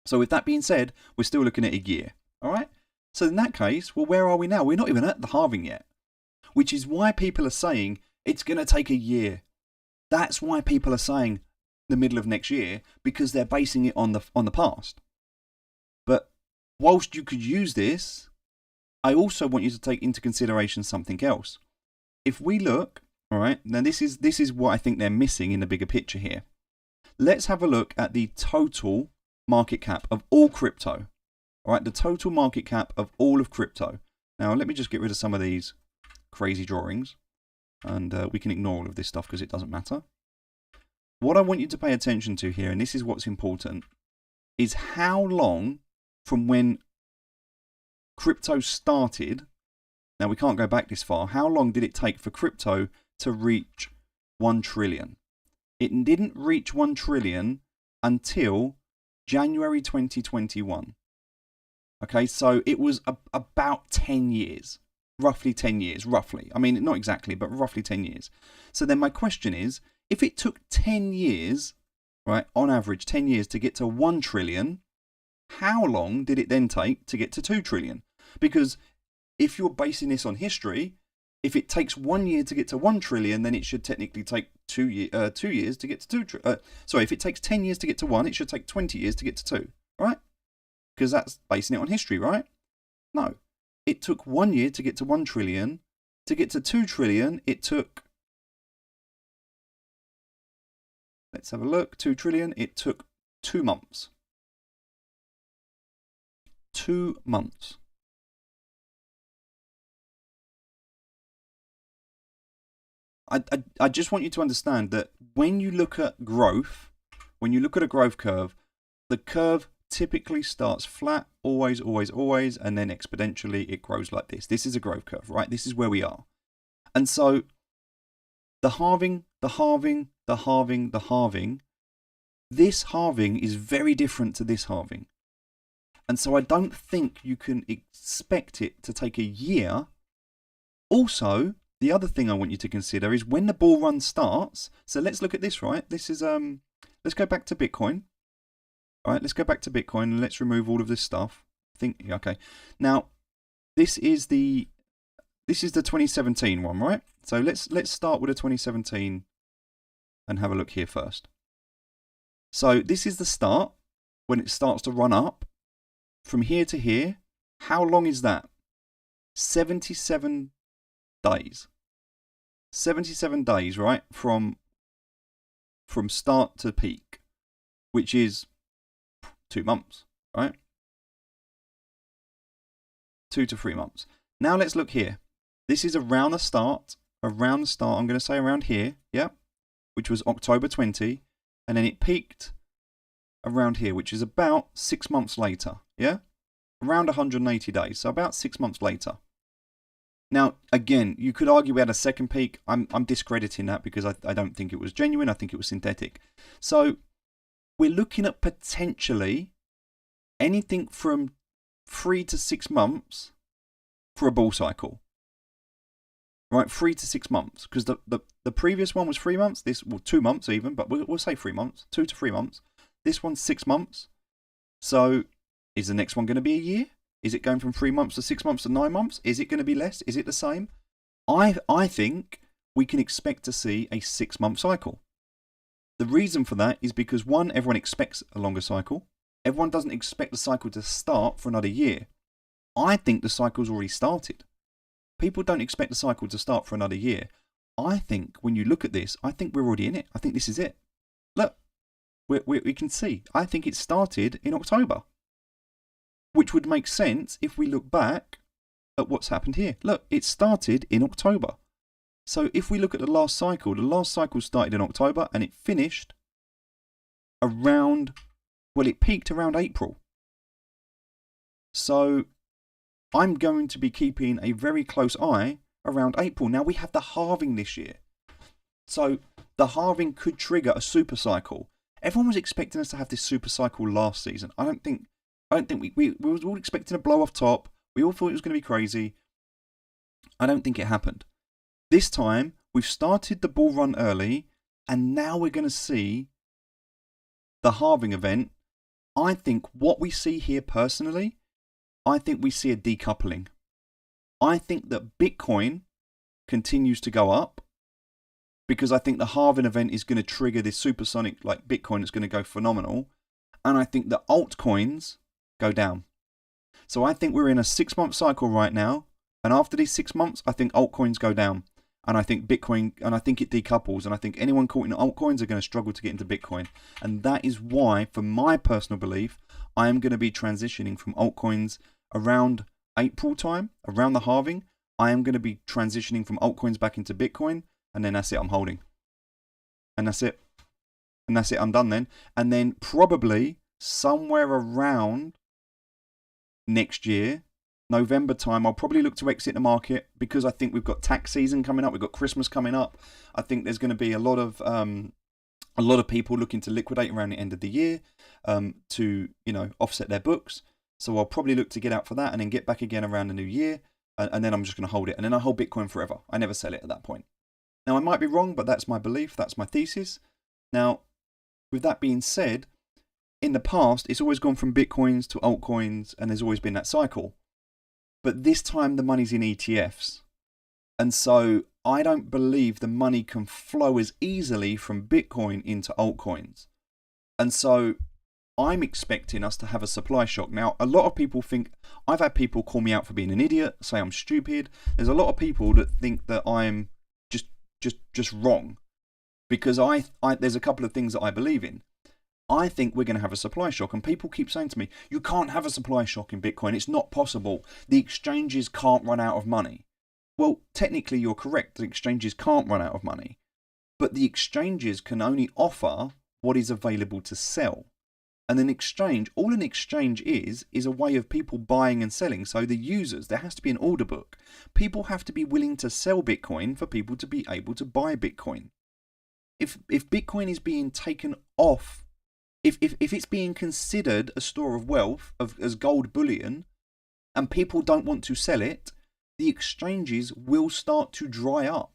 So with that being said, we're still looking at a year. All right. So in that case, well, where are we now? We're not even at the halving yet, which is why people are saying it's going to take a year. That's why people are saying the middle of next year, because they're basing it on the past. But whilst you could use this, I also want you to take into consideration something else. If we look, all right, now this is what I think they're missing in the bigger picture here. Let's have a look at the total market cap of all crypto. All right, the total market cap of all of crypto. Now, let me just get rid of some of these crazy drawings, and we can ignore all of this stuff because it doesn't matter. What I want you to pay attention to here, and this is what's important, is how long from when crypto started. Now, we can't go back this far. How long did it take for crypto to reach 1 trillion? It didn't reach 1 trillion until January 2021. Okay, so it was about 10 years. Roughly 10 years, roughly. I mean, not exactly, but roughly 10 years. So then my question is, if it took 10 years, right, on average 10 years to get to 1 trillion, how long did it then take to get to 2 trillion? Because if you're basing this on history, if it takes 1 year to get to 1 trillion, then it should technically take 2 years to get to 2 trillion. Sorry, if it takes 10 years to get to 1, it should take 20 years to get to 2, right? Because that's basing it on history, right? No. It took 1 year to get to 1 trillion. To get to 2 trillion, it took, let's have a look, 2 trillion, it took 2 months. 2 months. I just want you to understand that when you look at growth, when you look at a growth curve, the curve typically starts flat, always, and then exponentially it grows like this. This is a growth curve, right? This is where we are. And so the halving, this halving is very different to this halving. And so I don't think you can expect it to take a year. Also, the other thing I want you to consider is when the bull run starts. So let's look at this, right? This is, let's go back to Bitcoin. All right, let's go back to Bitcoin and let's remove all of this stuff. Okay. Now, this is the 2017 one, right? So let's start with a 2017 and have a look here first. So this is the start when it starts to run up from here to here. How long is that? 77 days. 77 days, right? From start to peak, which is 2 months, right? 2 to 3 months. Now let's look here. This is around the start. I'm going to say around here, yeah, which was October 20, and then it peaked around here, which is about 6 months later, yeah, around 180 days, so about 6 months later. Now, again, you could argue we had a second peak. I'm discrediting that because I don't think it was genuine. I think it was synthetic. So we're looking at potentially anything from 3 to 6 months for a bull cycle. Right, 3 to 6 months. Because the previous one was 3 months. 2 months even, but we'll say 3 months. 2 to 3 months. This one's 6 months. So is the next one going to be a year? Is it going from 3 months to 6 months to 9 months? Is it going to be less? Is it the same? I think we can expect to see a 6-month cycle. The reason for that is because, one, everyone expects a longer cycle. Everyone doesn't expect the cycle to start for another year. I think the cycle's already started. People don't expect the cycle to start for another year. I think when you look at this, I think we're already in it. I think this is it. Look, we can see. I think it started in October. Which would make sense if we look back at what's happened here. Look, it started in October. So if we look at the last cycle started in October and it finished around, well, it peaked around April. So I'm going to be keeping a very close eye around April. Now we have the halving this year. So the halving could trigger a super cycle. Everyone was expecting us to have this super cycle last season. I don't think we were all expecting a blow off top. We all thought it was going to be crazy. I don't think it happened. This time, we've started the bull run early, and now we're going to see the halving event. I think what we see here personally, I think we see a decoupling. I think that Bitcoin continues to go up because I think the halving event is going to trigger this supersonic, like Bitcoin is going to go phenomenal. And I think that altcoins go down. So I think we're in a 6-month cycle right now. And after these 6 months, I think altcoins go down. And I think Bitcoin, and I think it decouples. And I think anyone caught in altcoins are going to struggle to get into Bitcoin. And that is why, for my personal belief, I am going to be transitioning from altcoins around April time, around the halving. I am going to be transitioning from altcoins back into Bitcoin. And then that's it, I'm holding. And that's it. And that's it, I'm done then. And then probably somewhere around next year, November time, I'll probably look to exit the market because I think we've got tax season coming up. We've got Christmas coming up. I think there's going to be a lot of people looking to liquidate around the end of the year to, offset their books. So I'll probably look to get out for that and then get back again around the new year. And then I'm just going to hold it. And then I hold Bitcoin forever. I never sell it at that point. Now, I might be wrong, but that's my belief. That's my thesis. Now, with that being said, in the past, it's always gone from Bitcoins to altcoins, and there's always been that cycle. But this time, the money's in ETFs. And so I don't believe the money can flow as easily from Bitcoin into altcoins. And so I'm expecting us to have a supply shock. Now, a lot of people think, I've had people call me out for being an idiot, say I'm stupid. There's a lot of people that think that I'm just wrong. Because there's a couple of things that I believe in. I think we're going to have a supply shock. And people keep saying to me, you can't have a supply shock in Bitcoin. It's not possible. The exchanges can't run out of money. Well, technically you're correct. The exchanges can't run out of money. But the exchanges can only offer what is available to sell. And an exchange, all an exchange is a way of people buying and selling. So the users, there has to be an order book. People have to be willing to sell Bitcoin for people to be able to buy Bitcoin. If Bitcoin is being taken off, if it's being considered a store of wealth as gold bullion, and people don't want to sell it, the exchanges will start to dry up.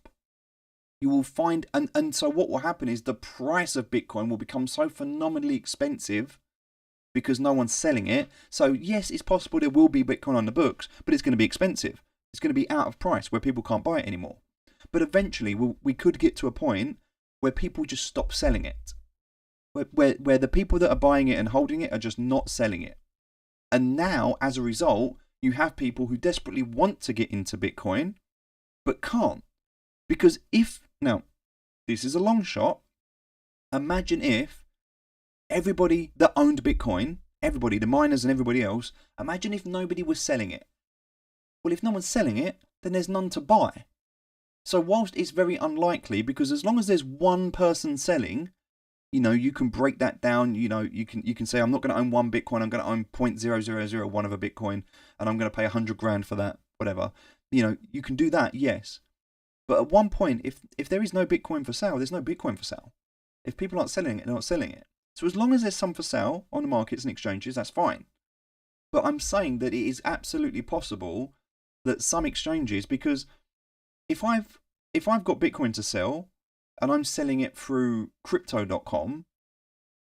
You will find, and so what will happen is the price of Bitcoin will become so phenomenally expensive because no one's selling it. So yes, it's possible there will be Bitcoin on the books, but it's going to be expensive. It's going to be out of price where people can't buy it anymore. But eventually we could get to a point where people just stop selling it. Where the people that are buying it and holding it are just not selling it. And now, as a result, you have people who desperately want to get into Bitcoin, but can't. Because now, this is a long shot. Imagine if everybody that owned Bitcoin, everybody, the miners and everybody else, imagine if nobody was selling it. Well, if no one's selling it, then there's none to buy. So whilst it's very unlikely, because as long as there's one person selling, you can break that down. You can say, I'm not going to own one Bitcoin. I'm going to own 0.0001 of a Bitcoin, and I'm going to pay $100,000 for that, whatever. You can do that, yes. But at one point, if there is no Bitcoin for sale, there's no Bitcoin for sale. If people aren't selling it, they're not selling it. So as long as there's some for sale on the markets and exchanges, that's fine. But I'm saying that it is absolutely possible that some exchanges, because if I've got Bitcoin to sell and I'm selling it through crypto.com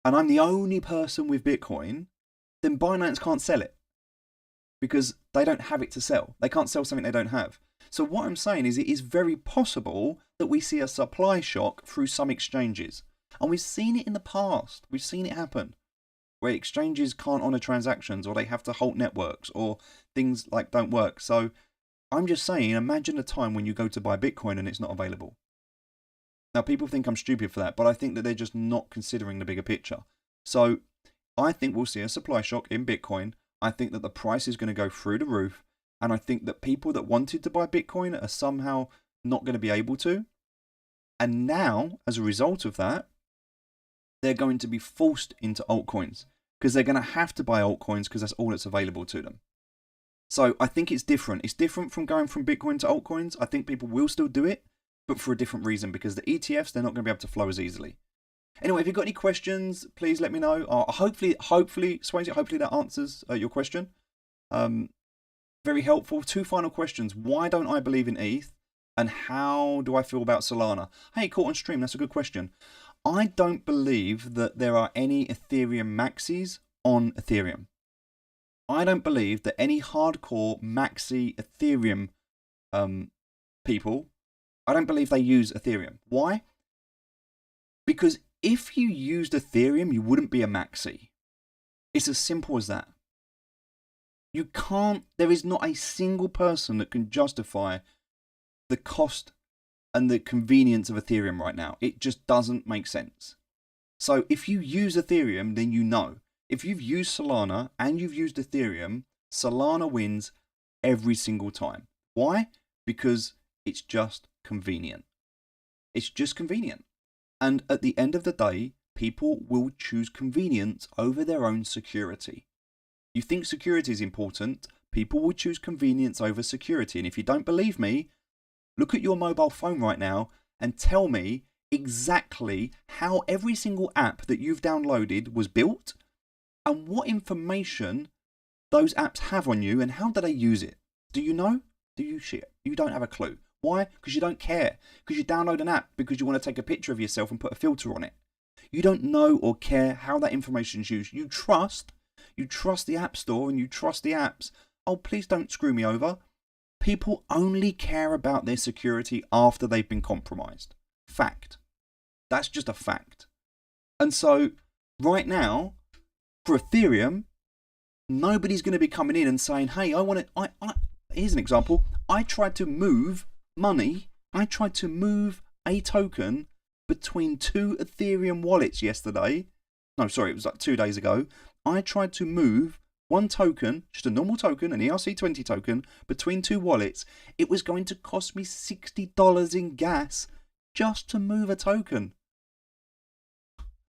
and I'm the only person with Bitcoin, then Binance can't sell it because they don't have it to sell. They can't sell something they don't have. So what I'm saying is it is very possible that we see a supply shock through some exchanges. And we've seen it in the past. We've seen it happen where exchanges can't honour transactions, or they have to halt networks, or things like don't work. So I'm just saying, imagine a time when you go to buy Bitcoin and it's not available. Now, people think I'm stupid for that, but I think that they're just not considering the bigger picture. So I think we'll see a supply shock in Bitcoin. I think that the price is going to go through the roof. And I think that people that wanted to buy Bitcoin are somehow not going to be able to. And now, as a result of that, they're going to be forced into altcoins because they're going to have to buy altcoins because that's all that's available to them. So I think it's different. It's different from going from Bitcoin to altcoins. I think people will still do it, but for a different reason, because the ETFs, they're not going to be able to flow as easily. Anyway, if you've got any questions, please let me know. Hopefully, Swayze, hopefully that answers your question. Very helpful. 2 final questions. Why don't I believe in ETH? And how do I feel about Solana? Hey, caught on stream. That's a good question. I don't believe that there are any Ethereum maxis on Ethereum. I don't believe that any hardcore maxi Ethereum people, I don't believe they use Ethereum. Why? Because if you used Ethereum, you wouldn't be a maxi. It's as simple as that. You can't, there is not a single person that can justify the cost and the convenience of Ethereum right now. It just doesn't make sense. So if you use Ethereum, then you know. If you've used Solana and you've used Ethereum, Solana wins every single time. Why? Because it's just convenient. It's just convenient. And at the end of the day, people will choose convenience over their own security. You think security is important, people will choose convenience over security. And if you don't believe me, look at your mobile phone right now and tell me exactly how every single app that you've downloaded was built and what information those apps have on you and how do they use it. Do you know? Do you shit? You don't have a clue. Why? Because you don't care. Because you download an app because you want to take a picture of yourself and put a filter on it. You don't know or care how that information is used. You trust the App Store and you trust the apps. Oh, please don't screw me over. People only care about their security after they've been compromised. Fact. That's just a fact. And so, right now, for Ethereum, nobody's going to be coming in and saying, hey, here's an example. I tried to move money. I tried to move a token between 2 Ethereum wallets yesterday. no, sorry, it was like 2 days ago. I tried to move one token, just a normal token, an ERC20 token, between two wallets. It was going to cost me $60 in gas just to move a token.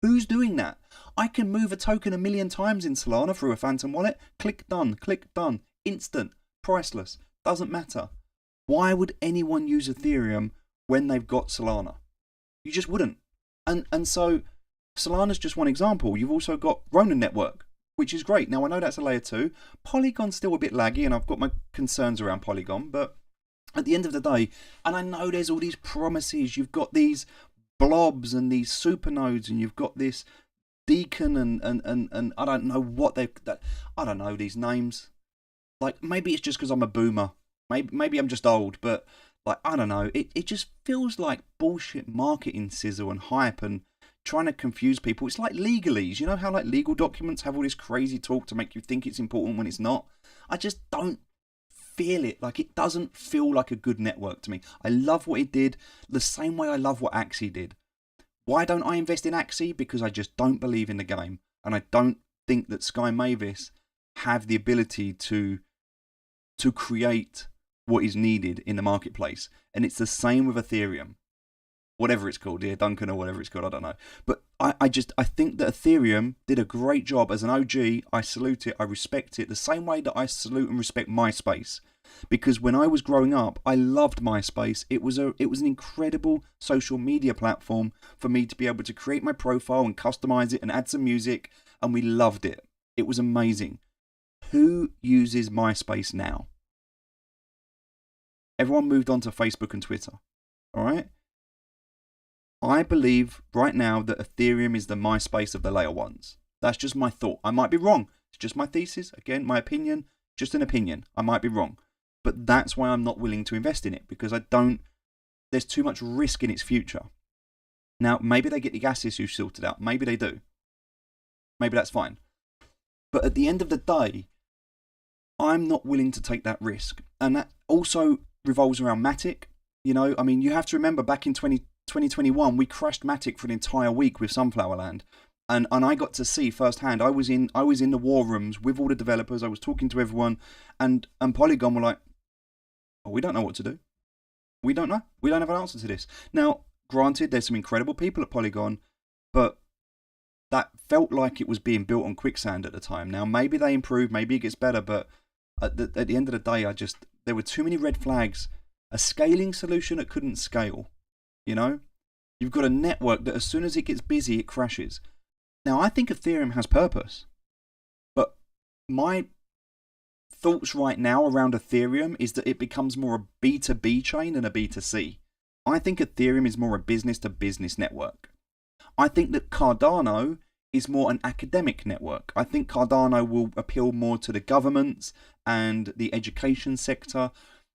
Who's doing that? I can move a token 1,000,000 times in Solana through a Phantom wallet. Click done, instant, priceless, doesn't matter. Why would anyone use Ethereum when they've got Solana? You just wouldn't. And so Solana's just one example. You've also got Ronin Network, which is great. Now, I know that's a layer 2. Polygon's still a bit laggy, and I've got my concerns around Polygon, but at the end of the day, and I know there's all these promises, you've got these blobs and these supernodes, and you've got this Deacon and I don't know what I don't know these names. Like, maybe it's just because I'm a boomer. Maybe I'm just old, but like, I don't know. It just feels like bullshit marketing sizzle and hype and trying to confuse people. It's like legalese. You know how like legal documents have all this crazy talk to make you think it's important when it's not? I just don't feel it. Like, it doesn't feel like a good network to me. I love what it did the same way I love what Axie did. Why don't I invest in Axie? Because I just don't believe in the game. And I don't think that Sky Mavis have the ability to create what is needed in the marketplace. And it's the same with Ethereum. Whatever it's called, Dear Duncan or whatever it's called, I don't know. But I think that Ethereum did a great job as an OG. I salute it, I respect it, the same way that I salute and respect MySpace. Because when I was growing up, I loved MySpace. It was an incredible social media platform for me to be able to create my profile and customize it and add some music, and we loved it. It was amazing. Who uses MySpace now? Everyone moved on to Facebook and Twitter. All right? I believe right now that Ethereum is the MySpace of the layer ones. That's just my thought. I might be wrong. It's just my thesis. Again, my opinion. Just an opinion. I might be wrong. But that's why I'm not willing to invest in it, because there's too much risk in its future. Now, maybe they get the gas issue sorted out. Maybe they do. Maybe that's fine. But at the end of the day, I'm not willing to take that risk. And that also revolves around Matic. You know, I mean, you have to remember back in 2021, we crashed Matic for an entire week with Sunflowerland. And I got to see firsthand. I was in the war rooms with all the developers. I was talking to everyone, and Polygon were like, "Oh, we don't know what to do. We don't know. We don't have an answer to this." Now, granted, there's some incredible people at Polygon, but that felt like it was being built on quicksand at the time. Now, maybe they improve, maybe it gets better, but at the end of the day, there were too many red flags. A scaling solution that couldn't scale. You know, you've got a network that as soon as it gets busy, it crashes. Now, I think Ethereum has purpose, but my thoughts right now around Ethereum is that it becomes more a B2B chain than a B2C. I think Ethereum is more a business-to-business network. I think that Cardano is more an academic network. I think Cardano will appeal more to the governments and the education sector,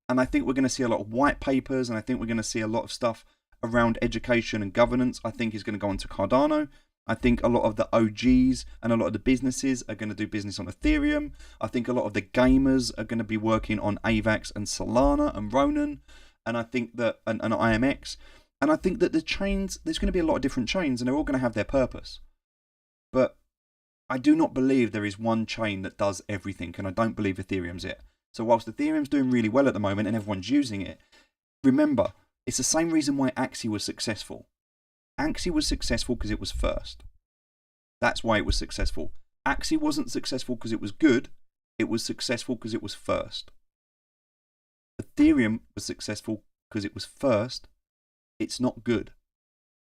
and I think we're going to see a lot of white papers, and I think we're going to see a lot of stuff around education and governance. I think is going to go into Cardano. I think a lot of the OGs and a lot of the businesses are going to do business on Ethereum. I think a lot of the gamers are going to be working on AVAX and Solana and Ronin. And I think that, and IMX. And I think that the chains, there's going to be a lot of different chains and they're all going to have their purpose. But I do not believe there is one chain that does everything. And I don't believe Ethereum's it. So whilst Ethereum's doing really well at the moment and everyone's using it, remember, it's the same reason why Axie was successful. Axie was successful because it was first. That's why it was successful. Axie wasn't successful because it was good. It was successful because it was first. Ethereum was successful because it was first. It's not good.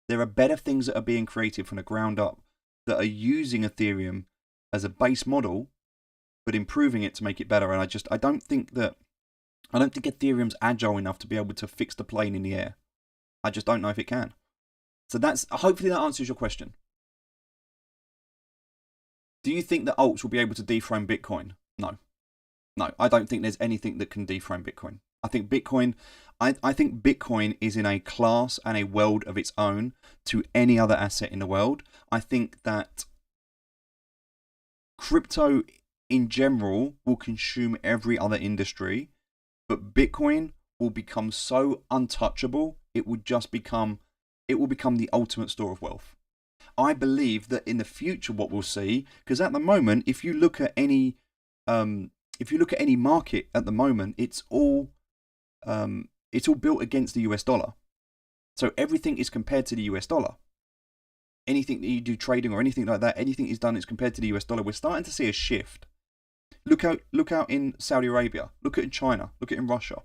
There are better things that are being created from the ground up that are using Ethereum as a base model, but improving it to make it better. And I don't think Ethereum's agile enough to be able to fix the plane in the air. I just don't know if it can. So hopefully that answers your question. Do you think that alts will be able to dethrone Bitcoin? No, I don't think there's anything that can dethrone Bitcoin. I think Bitcoin is in a class and a world of its own to any other asset in the world. I think that crypto in general will consume every other industry, but Bitcoin will become so untouchable, it will become the ultimate store of wealth. I believe that in the future, what we'll see, because at the moment, if you look at any market at the moment, it's all built against the US dollar. So everything is compared to the US dollar. Anything that you do trading or anything like that, anything is done is compared to the US dollar. We're starting to see a shift. Look out in Saudi Arabia. Look at in China. Look at in Russia.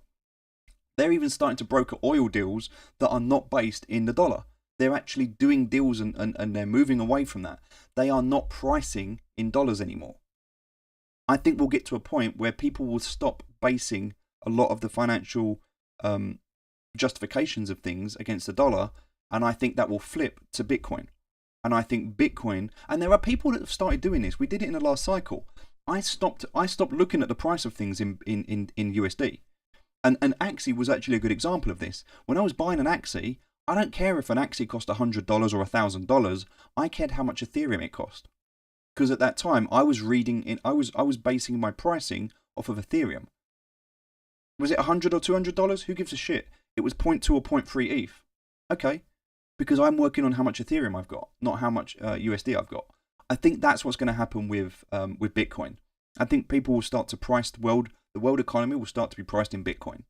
They're even starting to broker oil deals that are not based in the dollar. They're actually doing deals and they're moving away from that. They are not pricing in dollars anymore. I think we'll get to a point where people will stop basing a lot of the financial justifications of things against the dollar, and I think that will flip to Bitcoin. And I think Bitcoin, and there are people that have started doing this. We did it in the last cycle. I stopped looking at the price of things in USD. And Axie was actually a good example of this. When I was buying an Axie, I don't care if an Axie cost $100 or $1,000. I cared how much Ethereum it cost, because at that time I was basing my pricing off of Ethereum. Was it $100 or $200? Who gives a shit? It was 0.2 or 0.3 ETH. Okay, because I'm working on how much Ethereum I've got, not how much USD I've got. I think that's what's going to happen with Bitcoin. I think people will start to price the world economy will start to be priced in Bitcoin.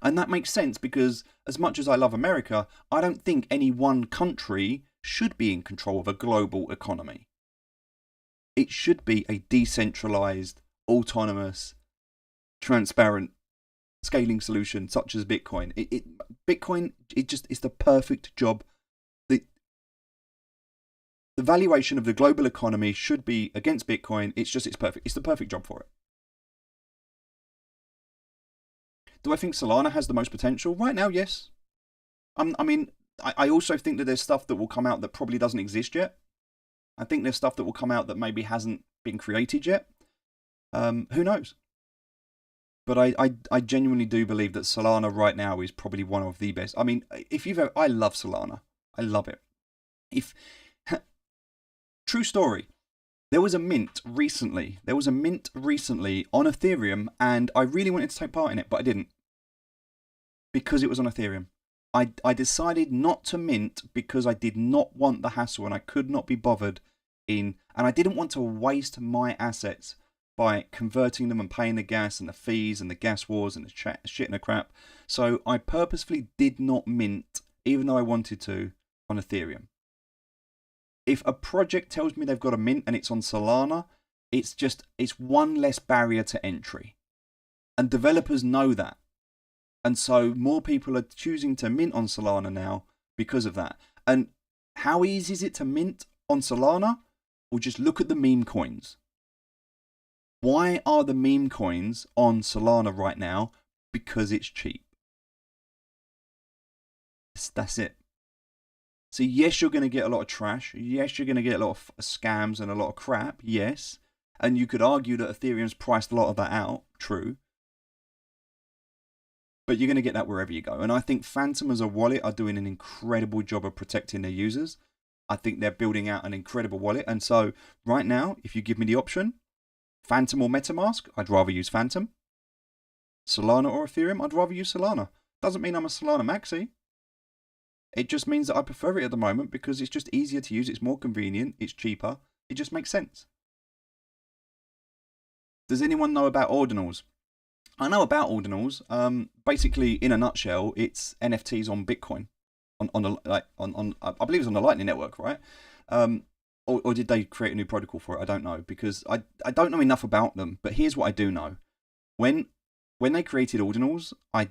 And that makes sense, because as much as I love America, I don't think any one country should be in control of a global economy. It should be a decentralized, autonomous, transparent scaling solution such as Bitcoin. Bitcoin, it's the perfect job. The valuation of the global economy should be against Bitcoin. It's perfect. It's the perfect job for it. Do I think Solana has the most potential? Right now, yes. I also think that there's stuff that will come out that probably doesn't exist yet. I think there's stuff that will come out that maybe hasn't been created yet. Who knows? But I genuinely do believe that Solana right now is probably one of the best. I mean, I love Solana. I love it. True story. There was a mint recently. on Ethereum, and I really wanted to take part in it, but I didn't, because it was on Ethereum. I decided not to mint because I did not want the hassle, and I could not be bothered and I didn't want to waste my assets by converting them and paying the gas and the fees and the gas wars and the shit and the crap. So I purposefully did not mint, even though I wanted to, on Ethereum. If a project tells me they've got a mint and it's on Solana, it's one less barrier to entry. And developers know that. And so more people are choosing to mint on Solana now because of that. And how easy is it to mint on Solana? Well, just look at the meme coins. Why are the meme coins on Solana right now? Because it's cheap. That's it. So yes, you're going to get a lot of trash. Yes, you're going to get a lot of scams and a lot of crap. Yes. And you could argue that Ethereum's priced a lot of that out. True. But you're going to get that wherever you go. And I think Phantom as a wallet are doing an incredible job of protecting their users. I think they're building out an incredible wallet. And so right now, if you give me the option, Phantom or MetaMask, I'd rather use Phantom. Solana or Ethereum, I'd rather use Solana. Doesn't mean I'm a Solana maxi. It just means that I prefer it at the moment because it's just easier to use, it's more convenient, it's cheaper, it just makes sense. Does anyone know about ordinals? I know about ordinals. Basically, in a nutshell, it's NFTs on Bitcoin, I believe it's on the Lightning Network, right? Or did they create a new protocol for it? I don't know, because I don't know enough about them. But here's what I do know: when they created ordinals, I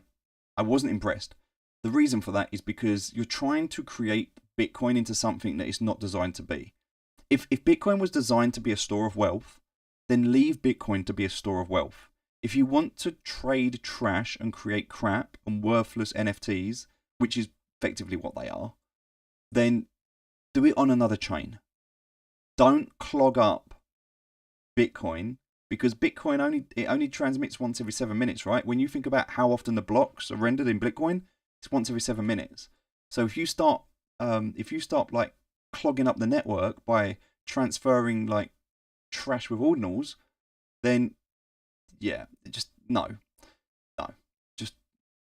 wasn't impressed. The reason for that is because you're trying to create Bitcoin into something that it's not designed to be. If Bitcoin was designed to be a store of wealth, then leave Bitcoin to be a store of wealth. If you want to trade trash and create crap and worthless NFTs, which is effectively what they are, then do it on another chain. Don't clog up Bitcoin, because Bitcoin only transmits once every 7 minutes, right? When you think about how often the blocks are rendered in Bitcoin, it's once every 7 minutes. So if you start like clogging up the network by transferring like trash with ordinals, then yeah, just no. Just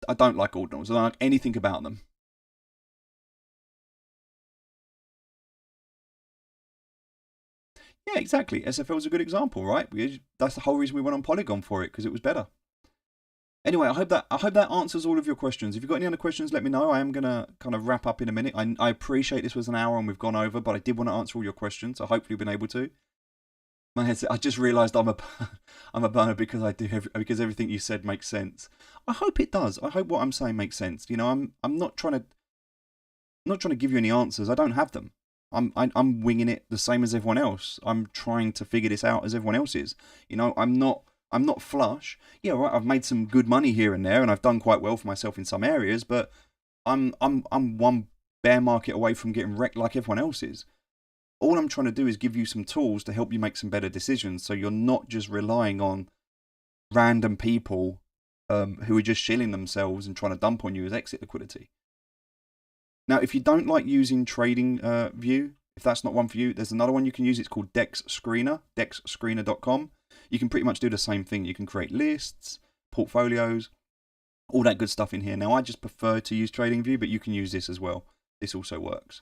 I don't like ordinals. I don't like anything about them. Yeah, exactly. SFL is a good example, right? That's the whole reason we went on Polygon for it, because it was better. Anyway, I hope that answers all of your questions. If you've got any other questions, let me know. I am going to kind of wrap up in a minute. I appreciate this was an hour and we've gone over, but I did want to answer all your questions, so hopefully we've been able to. My headset, I just realised I'm a burner because because everything you said makes sense. I hope it does. I hope what I'm saying makes sense. You know, I'm not trying to give you any answers. I don't have them. I'm winging it the same as everyone else. I'm trying to figure this out as everyone else is. You know, I'm not flush. Yeah, right. I've made some good money here and there, and I've done quite well for myself in some areas. But I'm one bear market away from getting wrecked like everyone else is. All I'm trying to do is give you some tools to help you make some better decisions, so you're not just relying on random people who are just shilling themselves and trying to dump on you as exit liquidity. Now, if you don't like using Trading View, if that's not one for you, there's another one you can use. It's called Dex Screener, dexscreener.com. You can pretty much do the same thing. You can create lists, portfolios, all that good stuff in here. Now, I just prefer to use Trading View, but you can use this as well. This also works.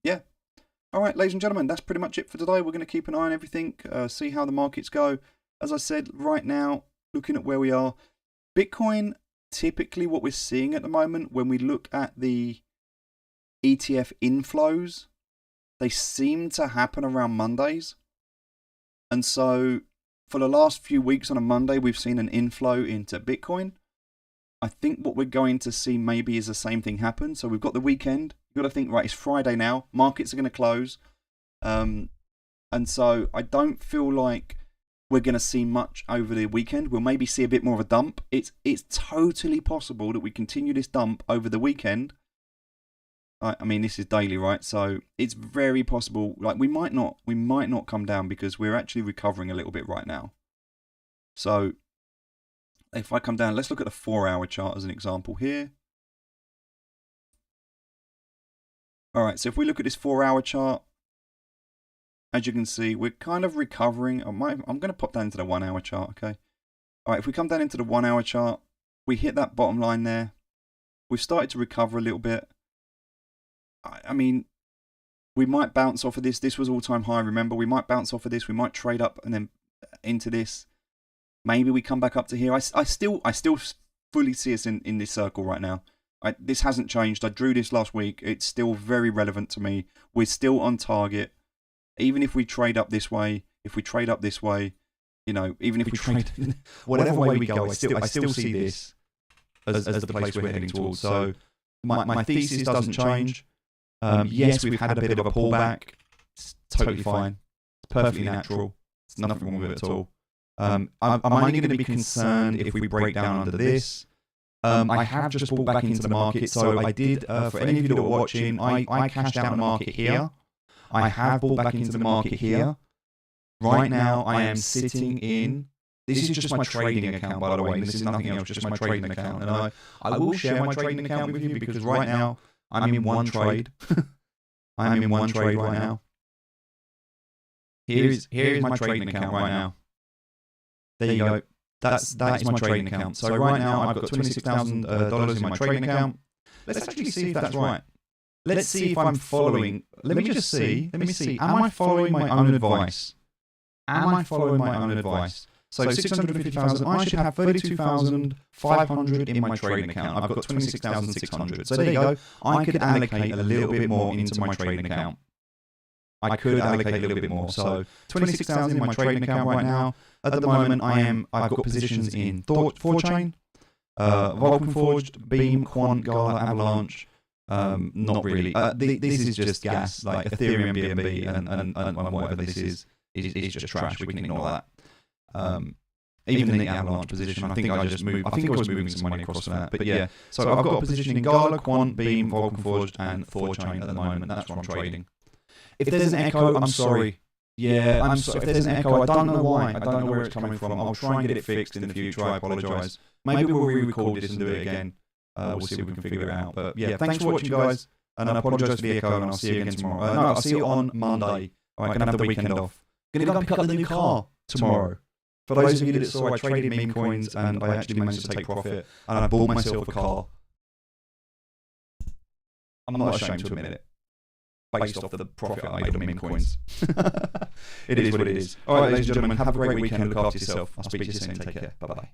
Yeah. All right, ladies and gentlemen, that's pretty much it for today. We're going to keep an eye on everything, see how the markets go. As I said, right now, looking at where we are, Bitcoin, typically what we're seeing at the moment, when we look at the ETF inflows, they seem to happen around Mondays. And so for the last few weeks on a Monday, we've seen an inflow into Bitcoin. I think what we're going to see maybe is the same thing happen. So we've got the weekend. You've got to think, right, it's Friday now. Markets are going to close. And so I don't feel like we're going to see much over the weekend. We'll maybe see a bit more of a dump. It's totally possible that we continue this dump over the weekend. I mean, this is daily, right? So it's very possible. Like we might not come down because we're actually recovering a little bit right now. So if I come down, let's look at the 4-hour chart as an example here. All right, so if we look at this 4-hour chart, as you can see, we're kind of recovering. I'm going to pop down into the 1-hour chart, okay? All right, if we come down into the 1-hour chart, we hit that bottom line there. We've started to recover a little bit. I mean, we might bounce off of this. This was all-time high, remember? We might bounce off of this. We might trade up and then into this. Maybe we come back up to here. I still fully see us in this circle right now. This hasn't changed. I drew this last week. It's still very relevant to me. We're still on target. Even if we trade up this way, you know, even if we trade whatever way we go, I still see this as the place we're heading towards. So my thesis doesn't change. Yes, we've had a bit of a pullback. It's totally fine. It's perfectly natural. There's nothing wrong with it at all. I'm only going to be concerned if we break down under this. I have just bought back into the market, so I did, for any of you that are watching, I cashed out the market here. I have bought back into the market here. Right now, I am sitting in, this is just my trading account, by the way, this is nothing else, just my trading account. And I will share my trading account with you because right now, I'm in one trade. I am in one trade right now. Here is my trading account right now. There you go. That is my trading account. So right now I've got $26,000 in my trading account. Let's actually see if that's right. Let's see if I'm following. Let me see. Am I following my own advice? Am I following my own advice? So 650,000. I should have 32,500 in my trading account. I've got 26,600. So there you go. I could allocate a little bit more into my trading account. I could allocate a little bit more. So 26,000 in my trading account right now. At the moment, I've got positions in Thorchain, Vulcan Forged, Beam, Quant, Gala, Avalanche. Not really. This is just gas, like Ethereum, BNB, and whatever this is just trash. We can ignore that. Even in the Avalanche position, I think I was moving some money across from that. But yeah, so I've got a position in Gala, Quant, Beam, Vulcan Forged, and Thorchain at the moment. That's what I'm trading. If there's an echo, I'm sorry. Yeah, I'm sorry. If there's an echo, I don't know why. I don't know where it's coming from. I'll try and get it fixed in the future. I apologise. Maybe we'll re-record this and do it again. We'll see if we can figure it out. But yeah, thanks for watching, guys. And I apologise for the echo, and I'll see you again tomorrow. No, I'll see you on Monday. All right, gonna have the weekend off. Gonna go and pick up the new car tomorrow. For those of you that saw, I traded meme coins, and I actually managed to take profit, and I bought myself a car. I'm not ashamed to admit it. Based off the profit I made on meme coins. It is what it is. All right, ladies and gentlemen, have a great weekend. Look after yourself. I'll speak to you soon. Take care. Bye-bye.